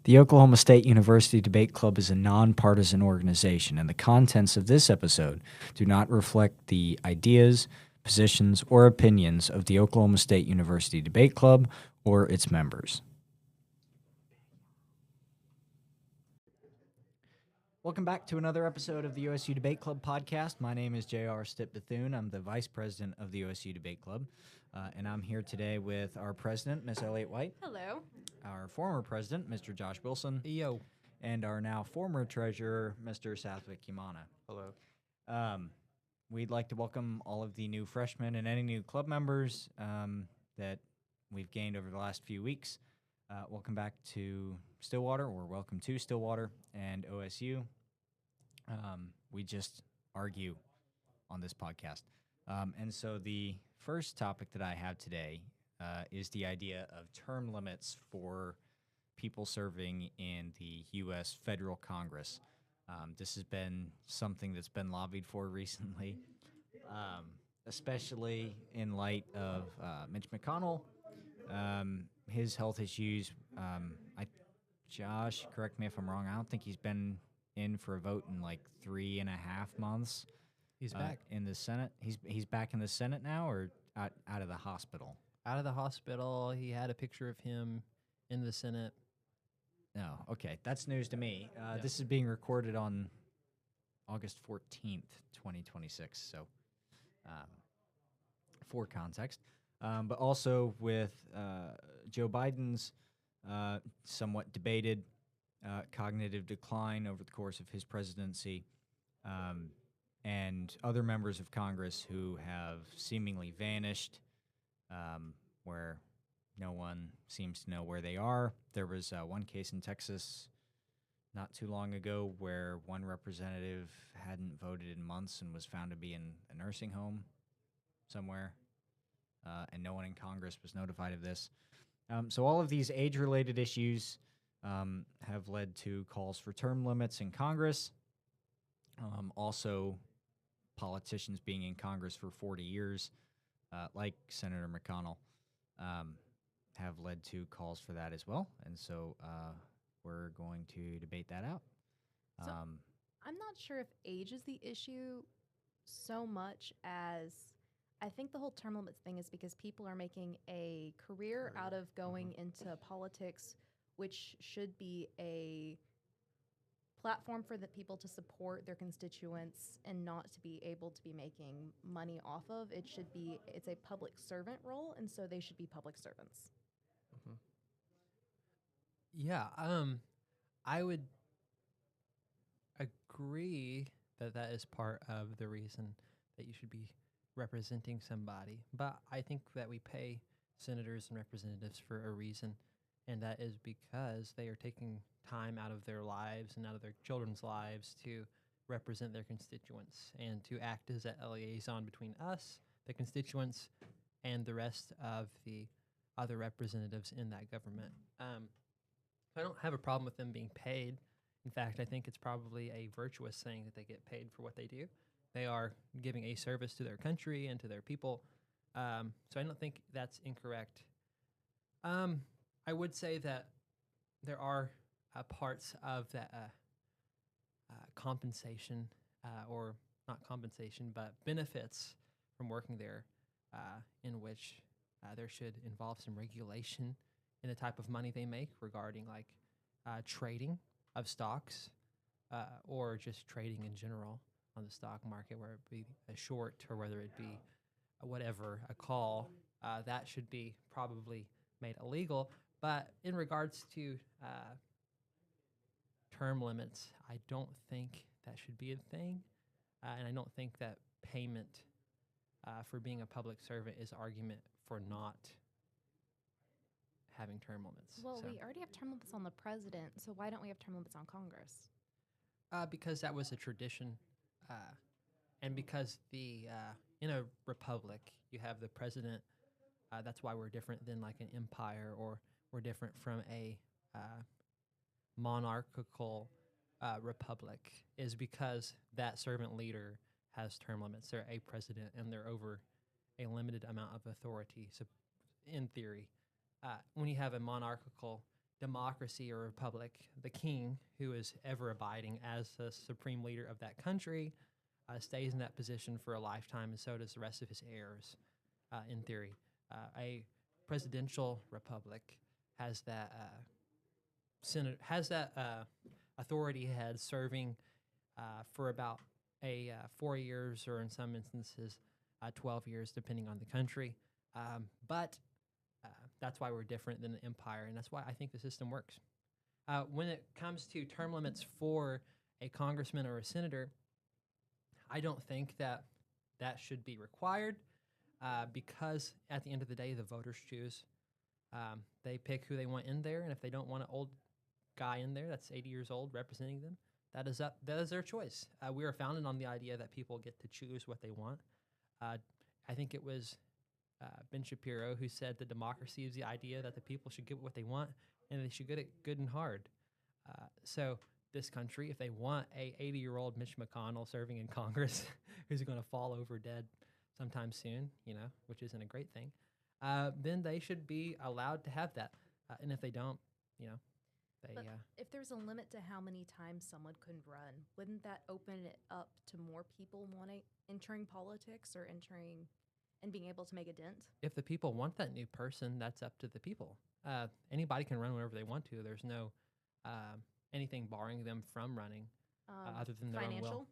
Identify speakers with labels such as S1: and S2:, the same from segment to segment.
S1: The Oklahoma State University Debate Club is a nonpartisan organization, and the contents of this episode do not reflect the ideas, positions, or opinions of the Oklahoma State University Debate Club or its members. Welcome back to another episode of the OSU Debate Club podcast. My name is J.R. Stipp-Bethune. I'm the vice president of the OSU Debate Club, and I'm here today with our president, Ms. Elliot White.
S2: Hello.
S1: Our former president, Mr. Josh Wilson.
S3: Yo.
S1: And our now former treasurer, Mr. Sathwik Yamana.
S3: Hello.
S1: We'd like to welcome all of the new freshmen and any new club members that we've gained over the last few weeks. Welcome back to Stillwater, or welcome to Stillwater and OSU. We just argue on this podcast. And so the first topic that I have today is the idea of term limits for people serving in the U.S. federal Congress. This has been something that's been lobbied for recently, especially in light of Mitch McConnell, his health issues. Josh, correct me if I'm wrong, I don't think he's been in for a vote in like 3.5 months.
S3: He's back
S1: in the Senate. He's back in the Senate now, or out of the hospital?
S3: out of the hospital. He had a picture of him in the Senate.
S1: No, okay, that's news to me.
S3: Yeah.
S1: This is being recorded on August 14th, 2026. So, for context, but also with Joe Biden's somewhat debated cognitive decline over the course of his presidency, and other members of Congress who have seemingly vanished, where no one seems to know where they are. There was one case in Texas not too long ago where one representative hadn't voted in months and was found to be in a nursing home somewhere, and no one in Congress was notified of this. So all of these age-related issues have led to calls for term limits in Congress. Also, politicians being in Congress for 40 years, like Senator McConnell, have led to calls for that as well. And so we're going to debate that out.
S2: So I'm not sure if age is the issue so much as I think the whole term limits thing is because people are making a career out of going into politics, which should be a platform for the people to support their constituents and not to be able to be making money off of. It's a public servant role, and so they should be public servants.
S3: Yeah, I would agree that is part of the reason that you should be representing somebody. But I think that we pay senators and representatives for a reason, and that is because they are taking time out of their lives and out of their children's lives to represent their constituents and to act as a liaison between us, the constituents, and the rest of the other representatives in that government. I don't have a problem with them being paid. In fact, I think it's probably a virtuous thing that they get paid for what they do. They are giving a service to their country and to their people. So I don't think that's incorrect. I would say that there are parts of that compensation, or not compensation, but benefits from working there, in which there should involve some regulation in the type of money they make regarding like trading of stocks, or just trading in general on the stock market, where it be a short or whether it be a call, that should be probably made illegal. But in regards to term limits, I don't think that should be a thing, and I don't think that payment for being a public servant is argument for not having term limits.
S2: Well, we already have term limits on the president, so why don't we have term limits on Congress?
S3: Because that was a tradition, and because in a republic you have the president. That's why we're different than like an empire, or we're different from a monarchical republic, is because that servant leader has term limits. They're a president, and they're over a limited amount of authority. So, in theory, when you have a monarchical democracy or republic, the king, who is ever abiding as the supreme leader of that country, stays in that position for a lifetime, and so does the rest of his heirs, in theory. A presidential republic has that authority head serving for about 4 years, or in some instances 12 years, depending on the country. But that's why we're different than the empire, and that's why I think the system works. When it comes to term limits for a congressman or a senator, I don't think that should be required, because at the end of the day, the voters choose. They pick who they want in there, and if they don't want an old guy in there that's 80 years old representing them, that is their choice. We are founded on the idea that people get to choose what they want. I think it was Ben Shapiro who said that democracy is the idea that the people should get what they want, and they should get it good and hard. So this country, if they want a 80-year-old Mitch McConnell serving in Congress who's going to fall over dead sometime soon, which isn't a great thing, then they should be allowed to have that. And if they don't, they...
S2: But if there's a limit to how many times someone can run, wouldn't that open it up to more people entering politics or entering and being able to make a dent?
S3: If the people want that new person, that's up to the people. Anybody can run whenever they want to. There's no anything barring them from running, other than their own will.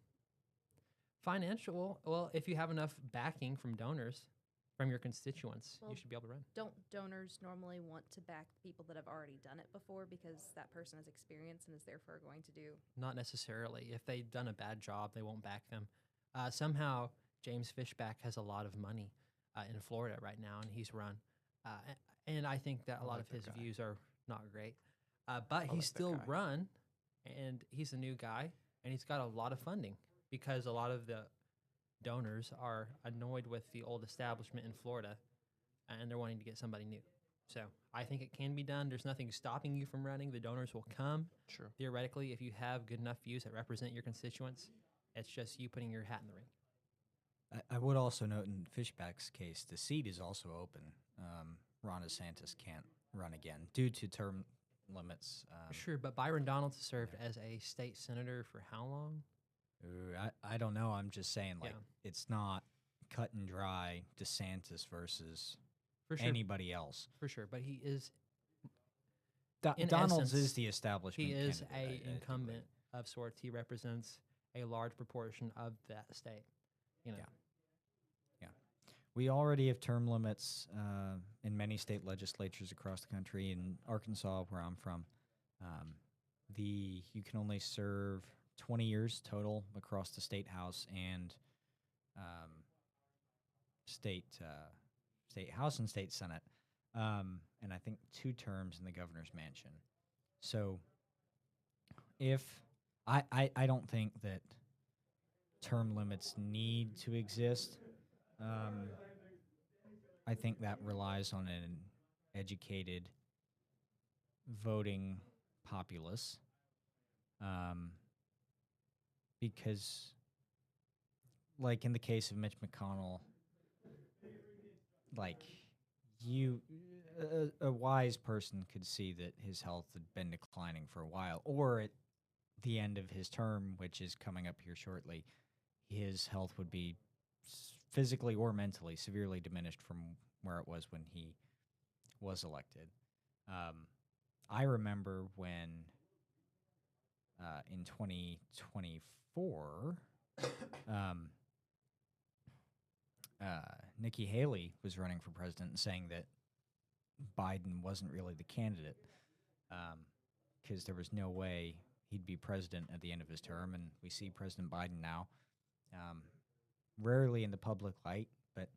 S3: Financial? Well, if you have enough backing from donors, from your constituents, you should be able to run.
S2: Don't donors normally want to back people that have already done it before because that person has experience and is therefore going to do?
S3: Not necessarily. If they've done a bad job, they won't back them. Somehow, James Fishback has a lot of money in Florida right now, and he's run. And I think that a lot of his views are not great. But he's still run, and he's a new guy, and he's got a lot of funding because a lot of the donors are annoyed with the old establishment in Florida, and they're wanting to get somebody new. So I think it can be done. There's nothing stopping you from running. The donors will come.
S4: Sure.
S3: Theoretically, if you have good enough views that represent your constituents, it's just you putting your hat in the ring.
S1: I would also note in Fishback's case, the seat is also open. Ron DeSantis can't run again due to term limits.
S3: Sure, but Byron Donalds served as a state senator for how long?
S1: I don't know. I'm just saying, it's not cut and dry DeSantis versus anybody else.
S3: For sure, but he is...
S1: Donalds is the establishment.
S3: He is an incumbent of sorts. He represents a large proportion of that state. Yeah.
S1: We already have term limits in many state legislatures across the country. In Arkansas, where I'm from, you can only serve 20 years total across the state house and state house and state senate, and I think 2 terms in the governor's mansion. So, if I don't think that term limits need to exist. I think that relies on an educated voting populace, because, like in the case of Mitch McConnell, a wise person could see that his health had been declining for a while, or at the end of his term, which is coming up here shortly, his health would be physically or mentally severely diminished from where it was when he was elected. I remember when in 2024, Nikki Haley was running for president and saying that Biden wasn't really the candidate because there was no way he'd be president at the end of his term. And we see President Biden now, rarely in the public light, but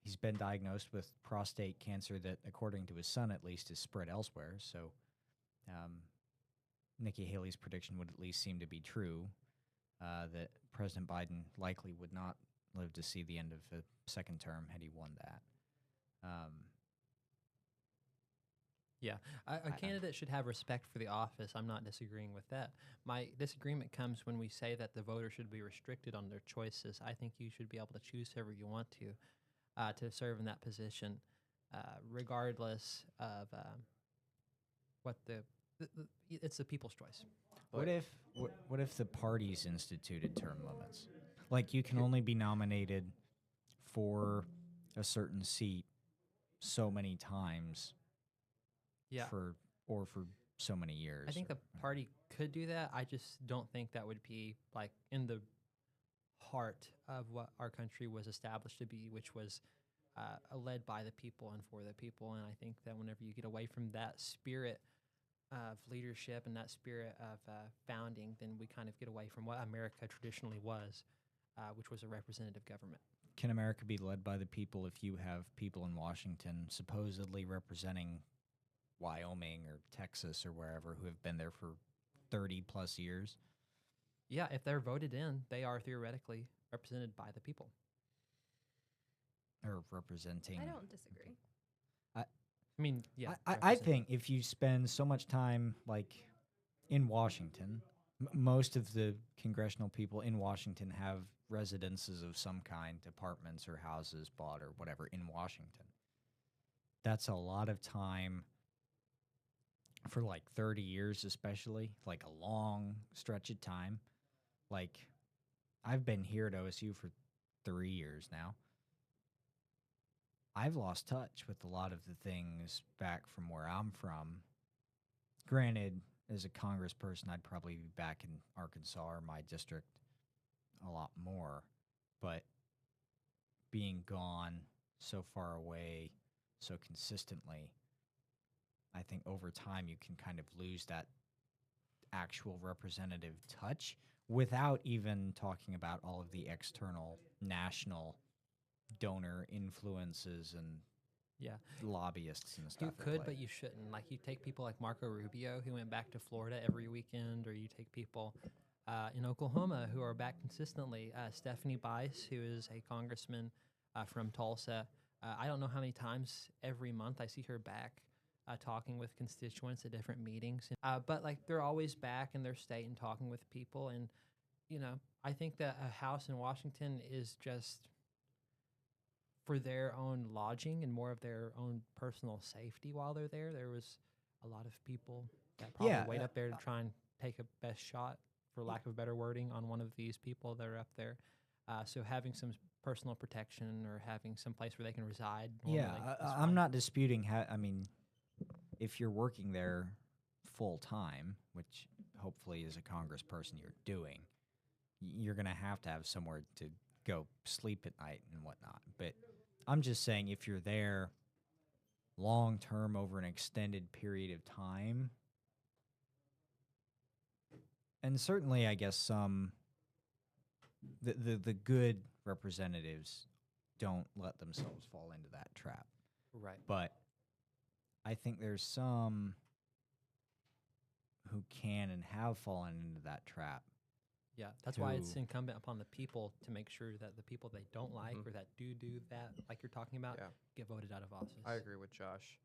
S1: he's been diagnosed with prostate cancer that, according to his son at least, is spread elsewhere. So Nikki Haley's prediction would at least seem to be true, that President Biden likely would not live to see the end of the second term had he won that.
S3: A candidate should have respect for the office. I'm not disagreeing with that. My disagreement comes when we say that the voter should be restricted on their choices. I think you should be able to choose whoever you want to serve in that position, regardless of what it's the people's choice.
S1: What if the parties instituted term limits? Like you can only be nominated for a certain seat so many times
S3: Yeah,
S1: for so many years.
S3: I think the party could do that. I just don't think that would be like in the heart of what our country was established to be, which was led by the people and for the people. And I think that whenever you get away from that spirit of leadership and that spirit of founding, then we kind of get away from what America traditionally was, which was a representative government.
S1: Can America be led by the people if you have people in Washington supposedly representing Wyoming or Texas or wherever who have been there for 30 plus years?
S3: Yeah, if they're voted in, they are theoretically represented by the people.
S1: Or representing.
S2: I don't disagree.
S3: I mean, yeah.
S1: I think if you spend so much time like in Washington, most of the congressional people in Washington have residences of some kind, apartments or houses bought or whatever in Washington. That's a lot of time for like 30 years, especially, like a long stretch of time. Like I've been here at OSU for 3 years now. I've lost touch with a lot of the things back from where I'm from. Granted, as a congressperson, I'd probably be back in Arkansas or my district a lot more. But being gone so far away so consistently, I think over time you can kind of lose that actual representative touch without even talking about all of the external national donor influences and lobbyists and stuff.
S3: You could, but you shouldn't. Like, you take people like Marco Rubio, who went back to Florida every weekend, or you take people in Oklahoma who are back consistently. Stephanie Bice, who is a congressman from Tulsa. I don't know how many times every month I see her back talking with constituents at different meetings. But, like, they're always back in their state and talking with people. And, you know, I think that a house in Washington is just for their own lodging and more of their own personal safety while they're there. There was a lot of people that probably wait up there to try and take a best shot, for lack of better wording, on one of these people that are up there. So having some personal protection or having some place where they can reside.
S1: I'm not disputing I mean, if you're working there full time, which hopefully as a congressperson you're doing, you're going to have somewhere to go sleep at night and whatnot. But I'm just saying, if you're there long term over an extended period of time, and certainly I guess some the good representatives don't let themselves fall into that trap.
S3: Right.
S1: But I think there's some who can and have fallen into that trap.
S3: Yeah, that's why it's incumbent upon the people to make sure that the people they don't like or that do that, like you're talking about, get voted out of office.
S4: I agree with Josh.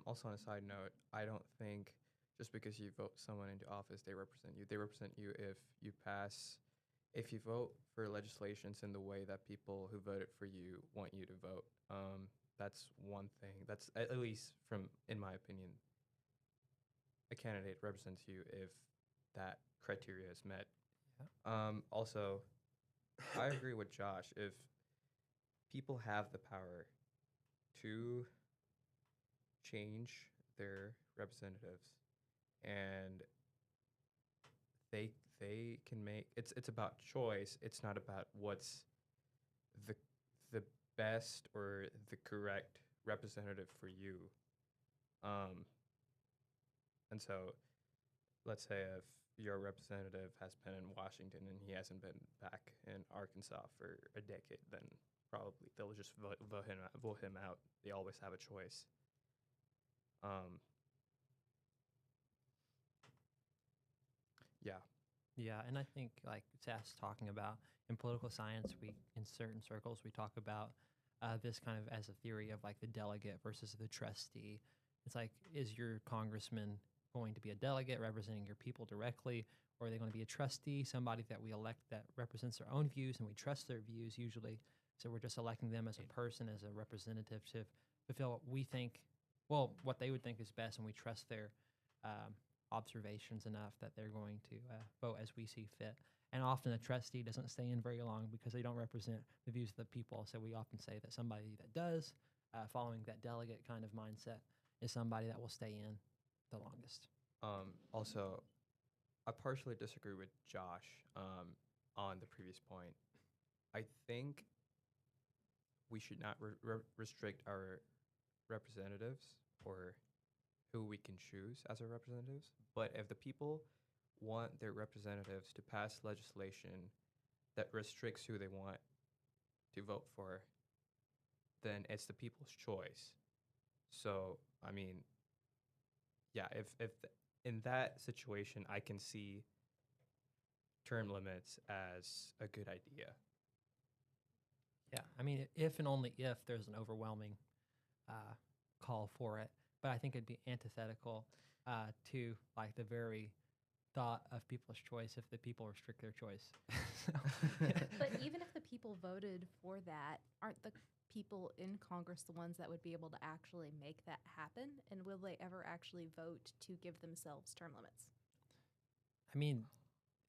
S4: Also, on a side note, I don't think just because you vote someone into office, they represent you. They represent you if you vote for legislations in the way that people who voted for you want you to vote. That's one thing. That's, at least in my opinion, a candidate represents you if that criteria is met. Also, I agree with Josh. If people have the power to change their representatives and they can make it's about choice. It's not about what's the best or the correct representative for you. And so let's say if your representative has been in Washington and he hasn't been back in Arkansas for a decade, then probably they'll just vote him out. They always have a choice.
S3: Yeah, and I think, like Sass talking about, in political science, in certain circles, we talk about this kind of as a theory of like the delegate versus the trustee. It's like, is your congressman going to be a delegate representing your people directly, or are they going to be a trustee, somebody that we elect that represents their own views and we trust their views usually? So we're just electing them as a person, as a representative to fulfill what we think, what they would think is best, and we trust their observations enough that they're going to vote as we see fit. And often a trustee doesn't stay in very long because they don't represent the views of the people. So we often say that somebody that does, following that delegate kind of mindset, is somebody that will stay in the longest.
S4: Also, I partially disagree with Josh on the previous point. I think we should not restrict our representatives or who we can choose as our representatives. But if the people want their representatives to pass legislation that restricts who they want to vote for, then it's the people's choice. So, I mean, yeah, if in that situation, I can see term limits as a good idea.
S3: Yeah, I mean, if and only if there's an overwhelming call for it. But I think it'd be antithetical to like the very thought of people's choice if the people restrict their choice.
S2: But even if the people voted for that, aren't the people in Congress the ones that would be able to actually make that happen? And will they ever actually vote to give themselves term limits?
S3: I mean,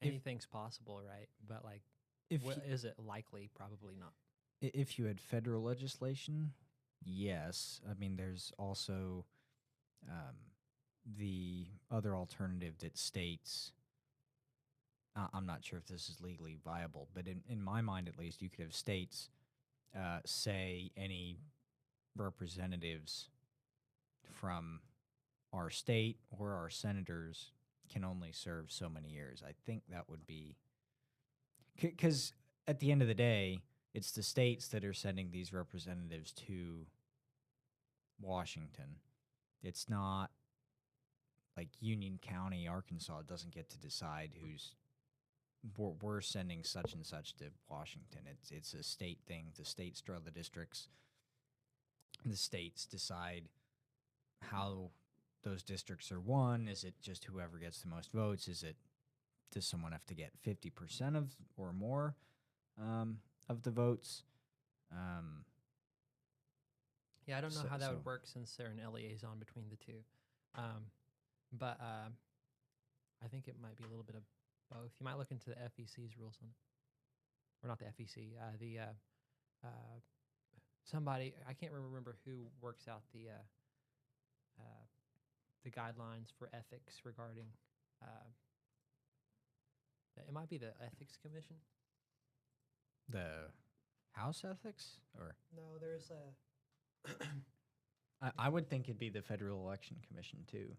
S1: If-
S3: anything's possible, right? But like,
S1: If
S3: is it likely? Probably not.
S1: if you had federal legislation, yes. I mean, there's also the other alternative that states. I'm not sure if this is legally viable, but in my mind, at least, you could have states say any representatives from our state or our senators can only serve so many years. I think that would be because at the end of the day, it's the states that are sending these representatives to Washington. It's not like Union County, Arkansas doesn't get to decide who's we're sending such and such to Washington. It's a state thing. The states draw the districts. The states decide how those districts are won. Is it just whoever gets the most votes? Does someone have to get 50% of or more of the votes?
S3: Yeah, I don't know
S1: So-
S3: how that
S1: so-
S3: would work since they're an liaison between the two. But I think it might be a little bit of both. You might look into the FEC's rules on it. Or not the FEC, somebody, I can't remember who works out the guidelines for ethics regarding, it might be the Ethics Commission.
S1: The House ethics, or
S3: No, there's a,
S1: I would think it'd be the Federal Election Commission too.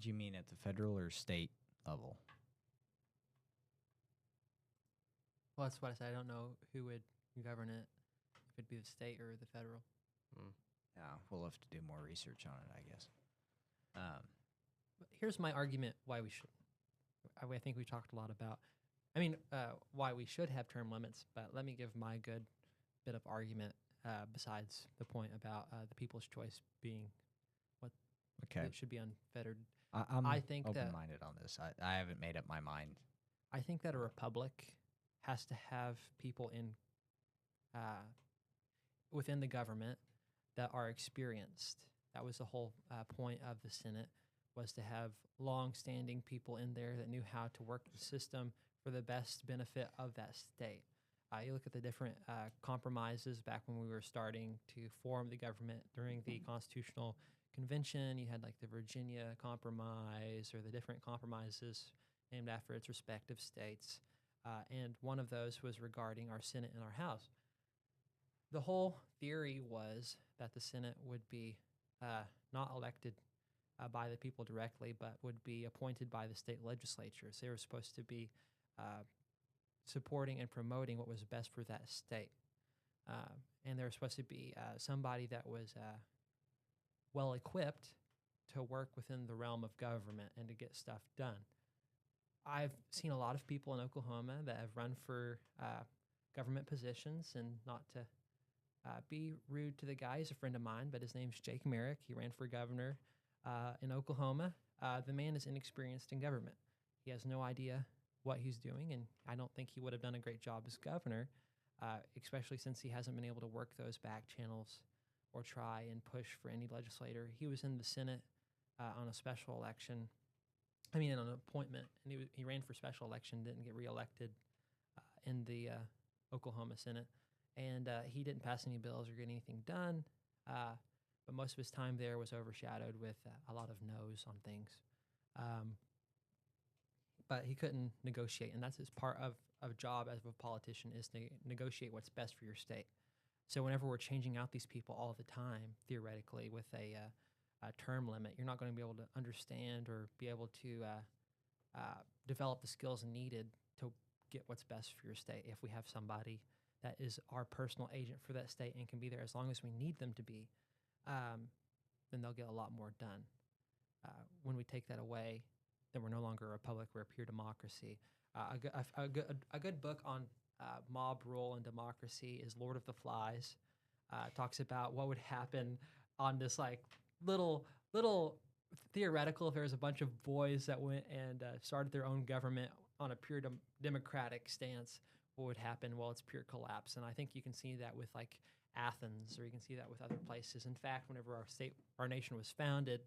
S1: Do you mean at the federal or state level?
S3: well, that's what I said. I don't know who would govern it, if it'd be the state or the federal.
S1: Yeah, we'll have to do more research on it, I guess.
S3: But here's my argument why we should. I think we talked a lot about, why we should have term limits, but let me give my good bit of argument besides the point about the people's choice being
S1: Okay,
S3: it should be unfettered.
S1: I'm
S3: I think that-
S1: open-minded on this. I haven't made up my mind.
S3: I think that a republic has to have people in within the government that are experienced. That was the whole point of the Senate, was to have long-standing people in there that knew how to work the system for the best benefit of that state. You look at the different compromises back when we were starting to form the government during the Constitutional Convention. You had like the Virginia Compromise or the different compromises named after its respective states. And one of those was regarding our Senate and our House. The whole theory was that the Senate would be not elected by the people directly, but would be appointed by the state legislatures. They were supposed to be supporting and promoting what was best for that state. And there was supposed to be somebody that was well equipped to work within the realm of government and to get stuff done. I've seen a lot of people in Oklahoma that have run for government positions, and not to be rude to the guy. He's a friend of mine, but his name's Jake Merrick. He ran for governor in Oklahoma. The man is inexperienced in government. He has no idea what he's doing, and I don't think he would have done a great job as governor, especially since he hasn't been able to work those back channels or try and push for any legislator. He was in the Senate on a special election. I mean, on an appointment, and he ran for special election, didn't get reelected in the Oklahoma Senate, and he didn't pass any bills or get anything done. But most of his time there was overshadowed with a lot of no's on things. But he couldn't negotiate, and that's his part of job as a politician, is to negotiate what's best for your state. So whenever we're changing out these people all the time, theoretically, with a term limit, you're not going to be able to understand or be able to develop the skills needed to get what's best for your state. If we have somebody that is our personal agent for that state and can be there as long as we need them to be, then they'll get a lot more done. When we take that away, then we're no longer a republic, we're a pure democracy. A good book on mob rule and democracy is Lord of the Flies. Talks about what would happen on this like little theoretical, if there was a bunch of boys that went and started their own government on a pure democratic stance, what would happen? Well, it's pure collapse. And I think you can see that with like Athens, or you can see that with other places. In fact, whenever our nation was founded,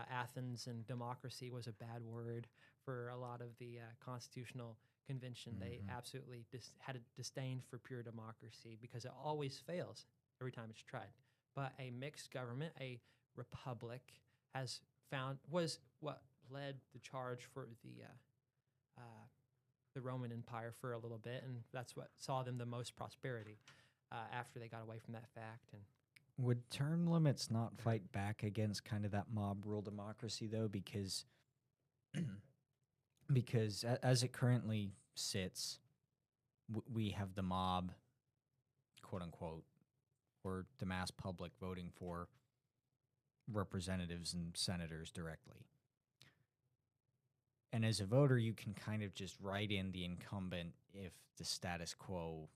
S3: Athens and democracy was a bad word for a lot of the constitutional convention.
S1: Mm-hmm.
S3: They absolutely had a disdain for pure democracy because it always fails every time it's tried. But a mixed government, a republic, was what led the charge for the Roman Empire for a little bit, and that's what saw them the most prosperity after they got away from that fact. And
S1: would term limits not fight back against kind of that mob rule democracy, though? Because as it currently sits, we have the mob, quote unquote, or the mass public voting for representatives and senators directly. And as a voter, you can kind of just write in the incumbent if the status quo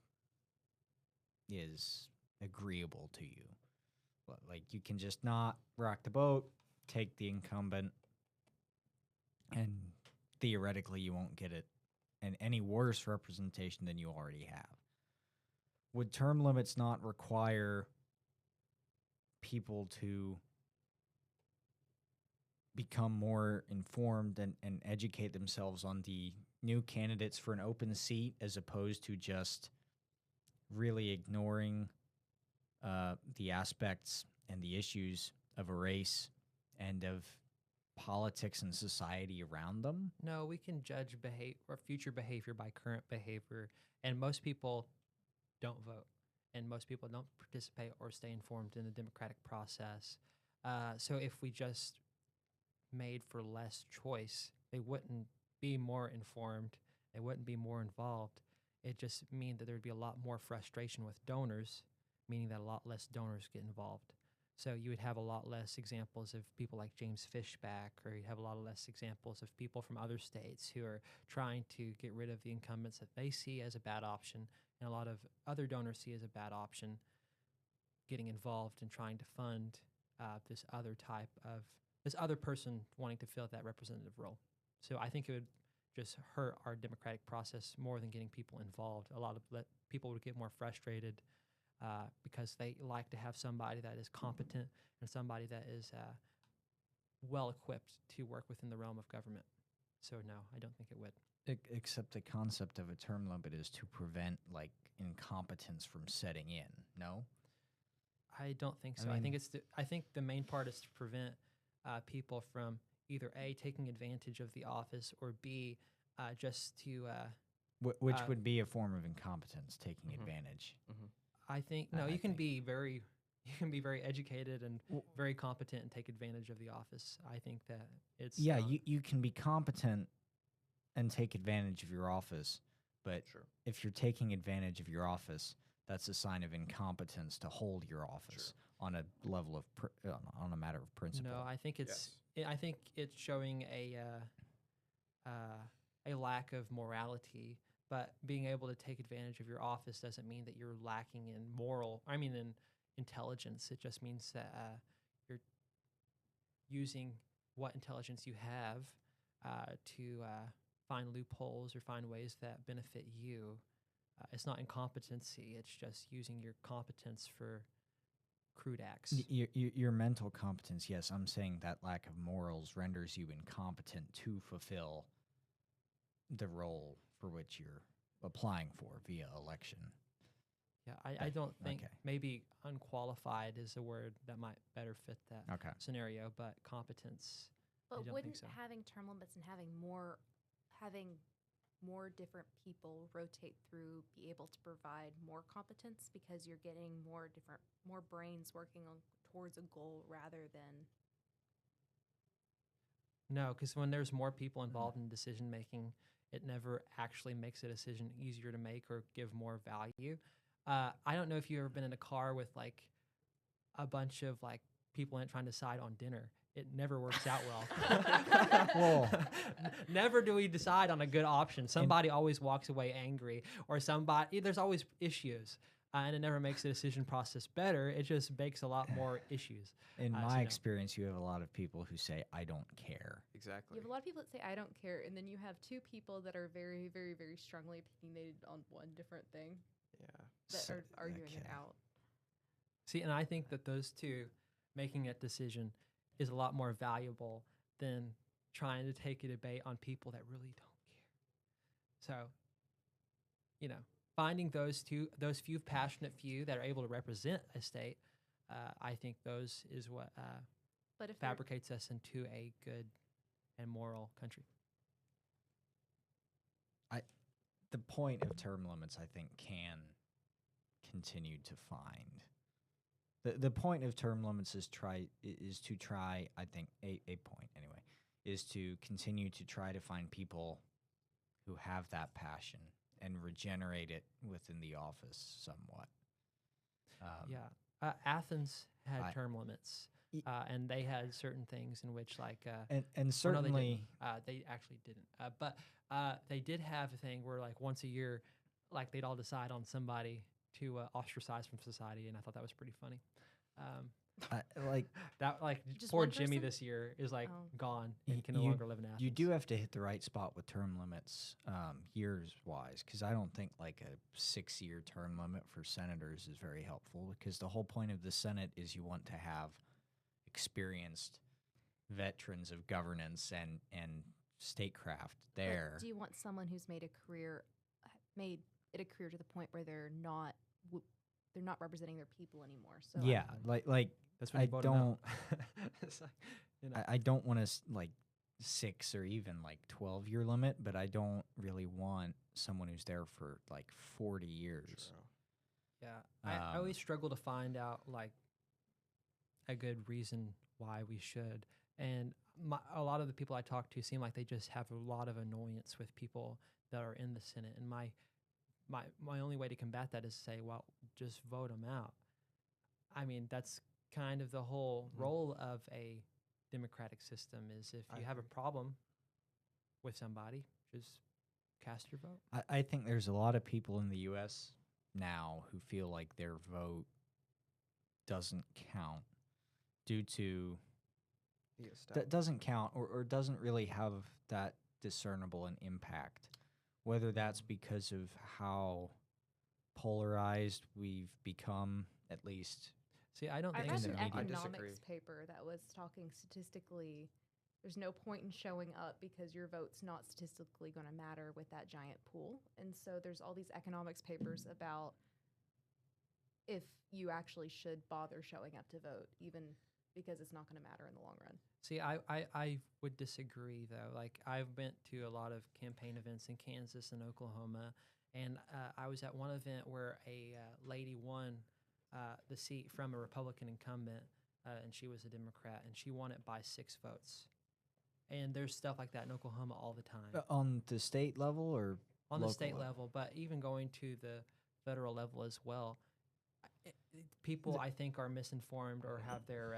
S1: is agreeable to you. Like, you can just not rock the boat, take the incumbent, and theoretically you won't get it and any worse representation than you already have. Would term limits not require people to become more informed and educate themselves on the new candidates for an open seat, as opposed to just really ignoring the aspects and the issues of a race and of politics and society around them?
S3: no, we can judge future behavior by current behavior, and most people don't vote, and most people don't participate or stay informed in the democratic process. So if we just made for less choice, they wouldn't be more informed, they wouldn't be more involved. It just means that there'd be a lot more frustration with donors, meaning that a lot less donors get involved. So you would have a lot less examples of people like James Fishback, or you'd have a lot less examples of people from other states who are trying to get rid of the incumbents that they see as a bad option, and a lot of other donors see as a bad option, getting involved and trying to fund this other person wanting to fill that representative role. So I think it would just hurt our democratic process more than getting people involved. A lot of people would get more frustrated because they like to have somebody that is competent and somebody that is well equipped to work within the realm of government. So no, I don't think it would.
S1: Except the concept of a term limit is to prevent like incompetence from setting in. No,
S3: I don't think so.
S1: I
S3: I
S1: mean,
S3: think the main part is to prevent people from either A, taking advantage of the office, or B, just to
S1: which would be a form of incompetence, taking
S4: Mhm.
S1: advantage.
S4: Mm-hmm.
S3: I think
S1: I
S3: you can
S1: think-
S3: be very educated and very competent and take advantage of the office. I think that it's
S1: Yeah, you can be competent and take advantage of your office, but
S4: Sure.
S1: if you're taking advantage of your office, that's a sign of incompetence to hold your office on a level of on a matter of principle.
S3: No, I think I think it's showing a lack of morality. But being able to take advantage of your office doesn't mean that you're lacking in in intelligence. It just means that you're using what intelligence you have to find loopholes or find ways that benefit you. It's not incompetency. It's just using your competence for crude acts.
S1: Your mental competence, yes, I'm saying that lack of morals renders you incompetent to fulfill the role for which you're applying for via election.
S3: Yeah, I don't think
S1: Okay.
S3: maybe unqualified is a word that might better fit that
S1: Okay.
S3: scenario, but competence. I
S2: But
S3: don't
S2: wouldn't
S3: think so.
S2: having term limits and having more different people rotate through be able to provide more competence because you're getting more brains working on towards a goal rather than
S3: No, because when there's more people involved in decision making, it never actually makes a decision easier to make or give more value. I don't know if you've ever been in a car with like a bunch of like people in it trying to decide on dinner. It never works out well.
S1: Well-
S3: Never do we decide on a good option. Somebody always walks away angry, or there's always issues, and it never makes the decision process better. It just makes a lot more issues.
S1: In
S3: so
S1: my
S3: no.
S1: experience, you have a lot of people who say, I don't care.
S4: Exactly.
S2: you have a lot of people that say I don't care, and then you have two people that are very, very, very strongly opinionated on one different thing
S4: Yeah.
S2: that
S1: So-
S2: are arguing it
S1: okay.
S2: out.
S3: See, and I think that those two making a decision is a lot more valuable than trying to take a debate on people that really don't care. So, finding those few passionate few that are able to represent a state, I think those is what
S2: But if they're-
S3: fabricates us into a good and moral country.
S1: The point of term limits, I think, can continue to find. The point of term limits is to try, I think, a point anyway, is to continue to try to find people who have that passion and regenerate it within the office somewhat.
S3: Athens had
S1: I-
S3: term limits,
S1: Y-
S3: and they had certain things in which, like,
S1: And
S3: well, no,
S1: certainly,
S3: they actually didn't. But they did have a thing where, like, once a year, like, they'd all decide on somebody to ostracize from society, and I thought that was pretty funny.
S1: like
S3: That, like,
S2: Just
S3: poor
S2: one
S3: Jimmy
S2: person?
S3: this year is, like,
S2: Oh.
S3: gone, and he can no
S1: You-
S3: longer live in Athens.
S1: you do have to hit the right spot with term limits years wise, because I don't think like a 6-year term limit for senators is very helpful, because the whole point of the Senate is you want to have experienced veterans of governance and statecraft
S2: But
S1: there.
S2: do you want someone who's made it a career to the point where they're not representing their people anymore? So
S1: Yeah, like
S3: That's when you
S1: I
S3: vote 'em out.
S1: don't
S3: It's like,
S1: I don't want to like 6 or even like 12-year limit, but I don't really want someone who's there for like 40 years.
S4: True.
S3: Yeah, I always
S1: Um,
S3: struggle to find out like a good reason why we should. And a lot of the people I talk to seem like they just have a lot of annoyance with people that are in the Senate. And my only way to combat that is to say, well, just vote them out. I mean, that's kind of the whole role of a democratic system is if
S4: I
S3: you have a
S4: agree.
S3: problem with somebody, just cast your vote.
S1: I think there's a lot of people in the U.S. now who feel like their vote doesn't count due to that doesn't count or doesn't really have that discernible an impact, whether that's because of how polarized we've become, at least.
S3: See, I don't
S2: I
S3: think
S2: read
S1: so.
S2: an
S1: I
S2: economics
S4: disagree.
S2: paper that was talking statistically. There's no point in showing up because your vote's not statistically going to matter with that giant pool. And so there's all these economics papers about if you actually should bother showing up to vote, even because it's not going to matter in the long run.
S3: See, I would disagree though. Like I've been to a lot of campaign events in Kansas and Oklahoma, and I was at one event where a lady won the seat from a Republican incumbent, and she was a Democrat, and she won it by 6 votes. And there's stuff like that in Oklahoma all the time
S1: On the state level or
S3: on the
S1: local
S3: state level, but even going to the federal level as well. People, I think, are misinformed or have their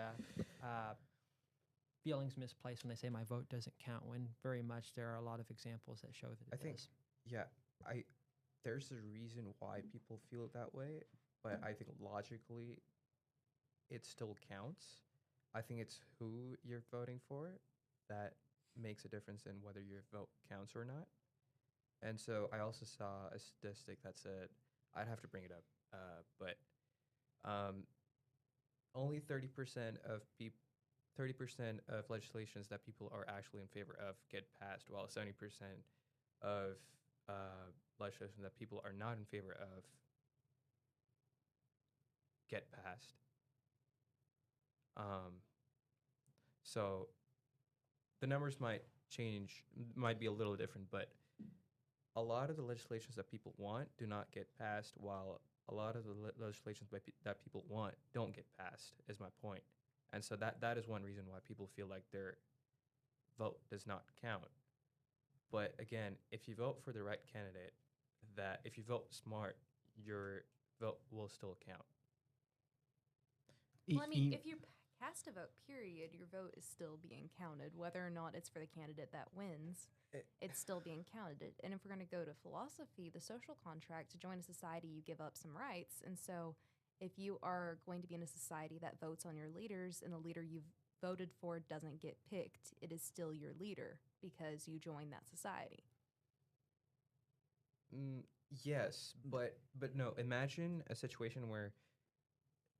S3: feelings misplaced when they say my vote doesn't count, when very much there are a lot of examples that show that it
S4: I think
S3: does.
S4: there's a reason why people feel that way, but I think logically it still counts. I think it's who you're voting for that makes a difference in whether your vote counts or not. And so I also saw a statistic that said, I'd have to bring it up, but only 30% of 30% of legislations that people are actually in favor of get passed, while 70% of legislation that people are not in favor of get passed. So the numbers might change, might be a little different, but a lot of the legislations that people want do not get passed, while a lot of the legislations that people want don't get passed, is my point. And so that is one reason why people feel like their vote does not count. But again, if you vote for the right candidate, that if you vote smart, your vote will still count.
S2: Well, I mean, if you cast a vote, period, your vote is still being counted. Whether or not it's for the candidate that wins, it's still being counted. And if we're going to go to philosophy, the social contract, to join a society, you give up some rights. And so if you are going to be in a society that votes on your leaders and the leader you've voted for doesn't get picked, it is still your leader because you joined that society.
S4: Yes, but no. Imagine a situation where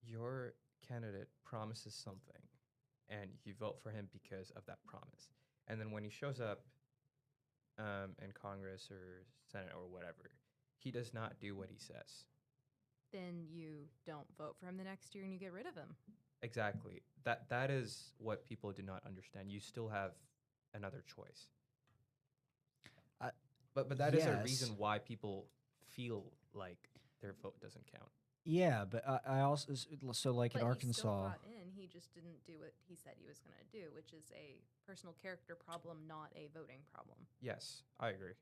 S4: your candidate promises something, and you vote for him because of that promise. And then when he shows up in Congress or Senate or whatever, he does not do what he says.
S2: Then you don't vote for him the next year and you get rid of him.
S4: Exactly. That is what people do not understand. You still have another choice. But that is a reason why people feel like their vote doesn't count.
S1: Yeah, but I also so like
S2: but
S1: in
S2: he
S1: Arkansas.
S2: Still got in. He just didn't do what he said he was going to do, which is a personal character problem, not a voting problem.
S4: Yes, I agree.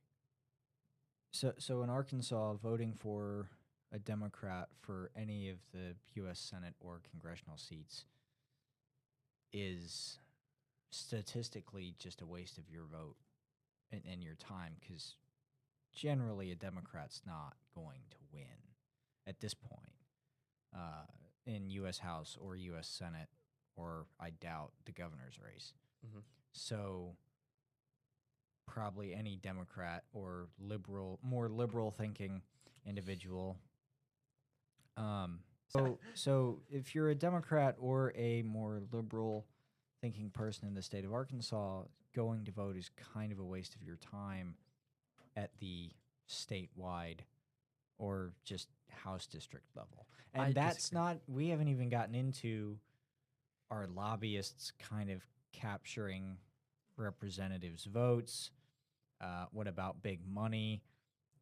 S1: So in Arkansas, voting for a Democrat for any of the U.S. Senate or congressional seats is statistically just a waste of your vote and your time, because generally a Democrat's not going to win at this point in U.S. House or U.S. Senate, or I doubt the governor's race.
S4: Mm-hmm.
S1: So probably any Democrat or more liberal thinking individual. So if you're a Democrat or a more liberal thinking person in the state of Arkansas, going to vote is kind of a waste of your time at the statewide or just House district level. And that's not, we haven't even gotten into our lobbyists kind of capturing representatives' votes. What about big money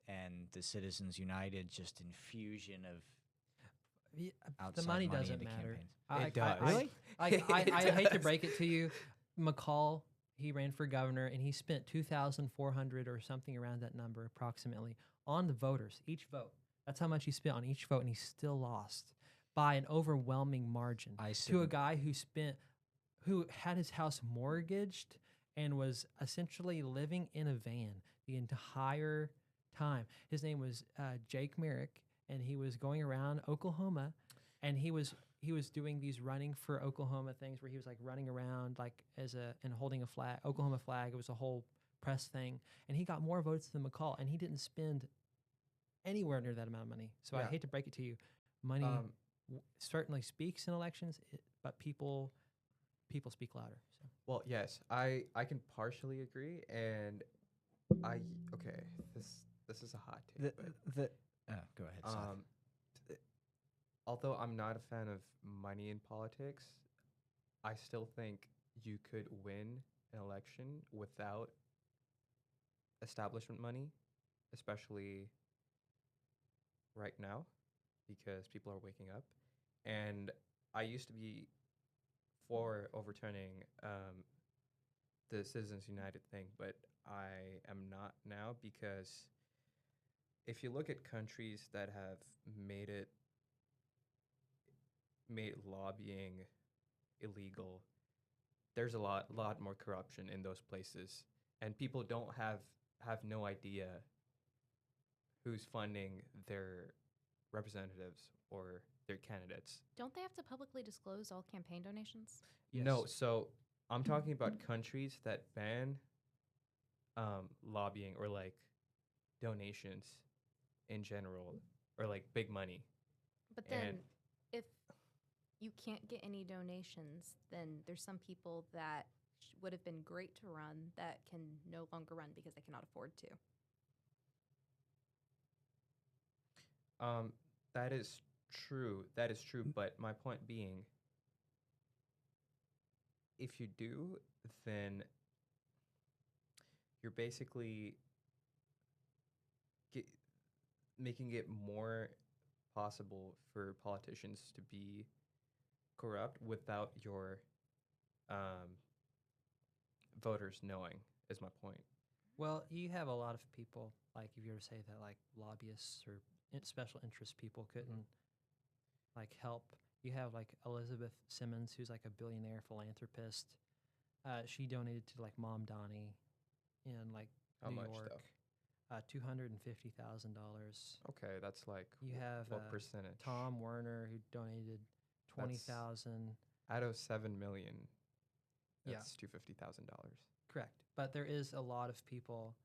S1: and the Citizens United just infusion of
S3: the money doesn't
S1: into
S3: matter.
S1: campaigns?
S4: It does.
S1: Really?
S3: I hate to break it to you. McCall, he ran for governor, and he spent $2,400 or something around that number approximately on the voters, each vote. That's how much he spent on each vote, and he still lost by an overwhelming margin to a guy who had his house mortgaged and was essentially living in a van the entire time. His name was Jake Merrick, and he was going around Oklahoma, and he was doing these running for Oklahoma things where he was like running around like and holding a flag, Oklahoma flag. It was a whole press thing, and he got more votes than McCall, and he didn't spend anywhere near that amount of money. So I hate to break it to you, money certainly speaks in elections, but people speak louder. So.
S4: Well, yes, I can partially agree, and this is a hot take.
S1: Go ahead, Seth.
S4: Although I'm not a fan of money in politics, I still think you could win an election without establishment money, especially right now, because people are waking up. And I used to be for overturning the Citizens United thing, but I am not now, because if you look at countries that have made lobbying illegal, there's a lot more corruption in those places, and people don't have no idea who's funding their representatives or their candidates.
S2: Don't they have to publicly disclose all campaign donations?
S1: Yes.
S4: No, so I'm talking about countries that ban lobbying or like donations in general, or like big money.
S2: But then, if you can't get any donations, then there's some people that would have been great to run that can no longer run because they cannot afford to.
S4: That is true. That is true. But my point being, if you do, then you're basically making it more possible for politicians to be corrupt without your voters knowing, is my point.
S3: Well, you have a lot of people, like if you were to say that like lobbyists or special interest people couldn't like help. You have like Elizabeth Simmons, who's like a billionaire philanthropist. She donated to like Mom Donnie in like
S4: How
S3: New
S4: much,
S3: York.
S4: though?
S3: $250,000.
S4: Okay, that's like
S3: You have
S4: what percentage?
S3: Tom Werner, who donated
S4: That's-
S3: 20,000.
S4: Out of 7 million,
S3: Yeah.
S4: that's $250,000.
S3: Correct. But there is a lot of people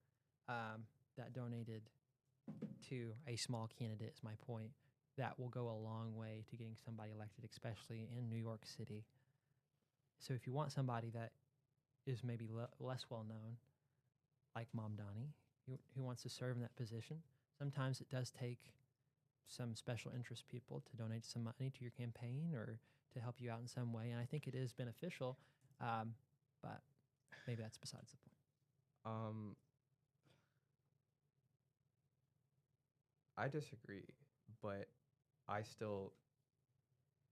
S3: that donated to a small candidate, is my point. That will go a long way to getting somebody elected, especially in New York City. So if you want somebody that is maybe less well known, like Mom Donnie, who wants to serve in that position, sometimes it does take some special interest people to donate some money to your campaign or to help you out in some way. And I think it is beneficial, but maybe that's besides the point.
S4: I disagree, but I still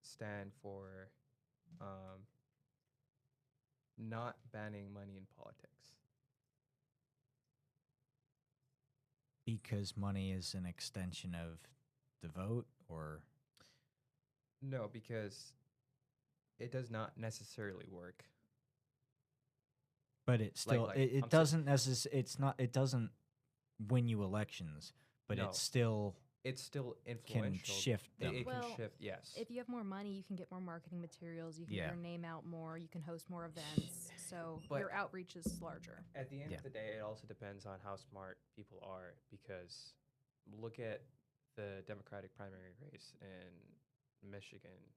S4: stand for not banning money in politics.
S1: Because money is an extension of the vote, or
S4: No, because it does not necessarily work.
S1: but it still
S4: like,
S1: it
S4: I'm
S1: doesn't it doesn't win you elections, but
S4: No.
S1: it still
S4: It's still
S1: can
S4: influential.
S1: shift them.
S4: It can
S2: Well,
S4: shift, yes.
S2: If you have more money, you can get more marketing materials. You can
S1: Yeah.
S2: get your name out more. You can host more events. So
S4: But-
S2: your outreach is larger.
S4: At the end
S1: Yeah.
S4: of the day, it also depends on how smart people are, because look at the Democratic primary race in Michigan.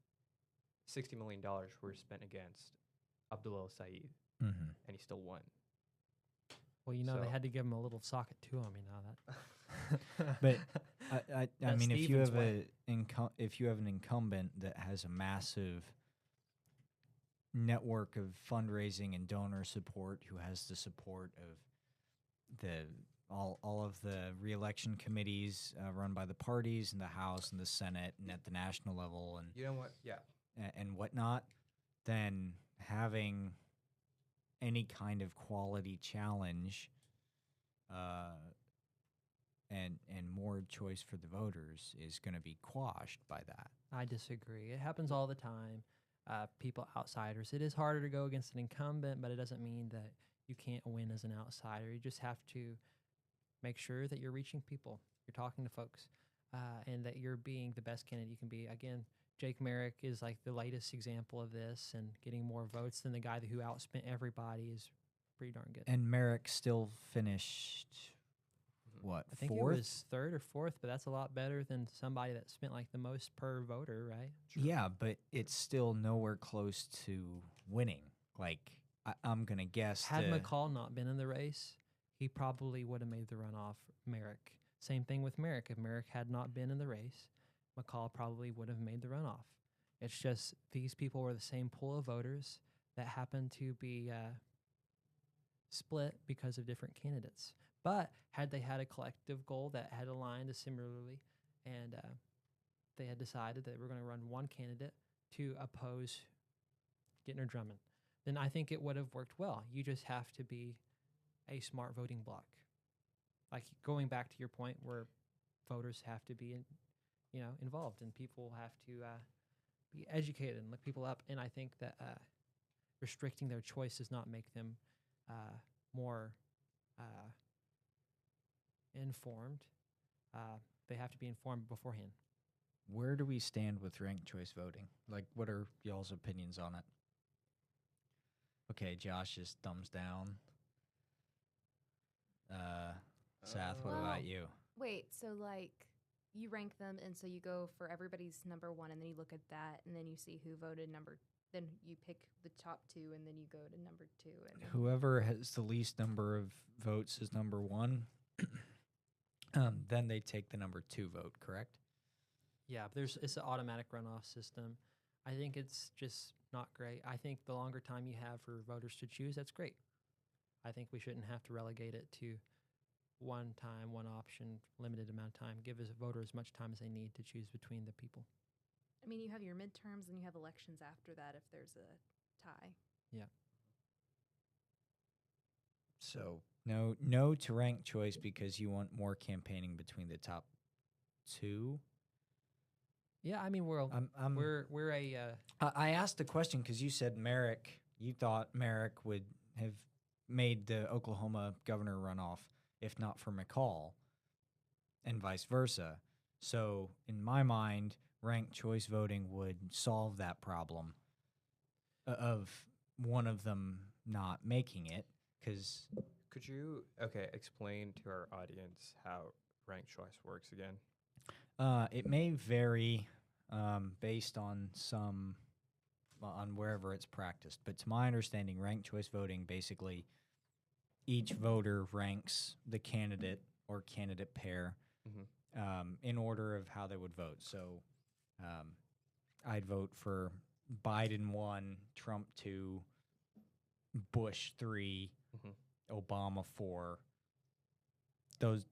S4: $60 million were spent against Abdullah Saeed,
S1: Mhm.
S4: and he still won.
S3: Well, you know, they
S4: So-
S3: had to give him a little socket to him, you know that.
S1: But I
S3: That's
S1: mean, if you
S3: Stevens'
S1: have
S3: way.
S1: if you have an incumbent that has a massive network of fundraising and donor support, who has the support of all of the reelection committees run by the parties in the House and the Senate and at the national level and
S4: You know what? Yeah.
S1: and whatnot, then having any kind of quality challenge and more choice for the voters is going to be quashed by that.
S3: I disagree. It happens all the time. People, outsiders. It is harder to go against an incumbent, but it doesn't mean that you can't win as an outsider. You just have to make sure that you're reaching people, you're talking to folks, and that you're being the best candidate you can be. Again, Jake Merrick is like the latest example of this, and getting more votes than the guy who outspent everybody is pretty darn good.
S1: And Merrick still finished what,
S3: I think
S1: fourth?
S3: it was third or fourth, but that's a lot better than somebody that spent like the most per voter, right?
S1: Yeah, but it's still nowhere close to winning. Like I'm gonna guess
S3: Had
S1: the-
S3: McCall not been in the race, he probably would have made the runoff. Merrick. Same thing with Merrick. If Merrick had not been in the race, McCall probably would have made the runoff. It's just these people were the same pool of voters that happened to be split because of different candidates. But had they had a collective goal that had aligned similarly, and they had decided that we're going to run one candidate to oppose Gittner Drummond, then I think it would have worked well. You just have to be a smart voting bloc. Like going back to your point where voters have to be, involved, and people have to be educated and look people up. And I think that restricting their choice does not make them more informed. They have to be informed beforehand.
S1: Where do we stand with ranked choice voting? Like, what are y'all's opinions on it? Okay, Josh just thumbs down. Sath, what
S2: Well,
S1: about you?
S2: Wait, so like you rank them, and so you go for everybody's number one, and then you look at that, and then you see who voted then you pick the top two, and then you go to number two. And
S1: Whoever has the least number of votes is number one. Then they take the number two vote, correct?
S3: Yeah, it's an automatic runoff system. I think it's just not great. I think the longer time you have for voters to choose, that's great. I think we shouldn't have to relegate it to one time, one option, limited amount of time. Give a voter as much time as they need to choose between the people.
S2: I mean, you have your midterms and you have elections after that if there's a tie.
S3: Yeah.
S1: So no to ranked choice because you want more campaigning between the top two.
S3: Yeah, I mean we're a
S1: I asked the question because you said Merrick. You thought Merrick would have made the Oklahoma governor runoff if not for McCall, and vice versa. So in my mind, ranked choice voting would solve that problem of one of them not making it. Because
S4: Could you explain to our audience how ranked choice works again?
S1: it may vary based on on wherever it's practiced. But to my understanding, ranked choice voting basically each voter ranks the candidate or candidate pair in order of how they would vote. So I'd vote for Biden 1, Trump 2, Bush 3, Obama 4.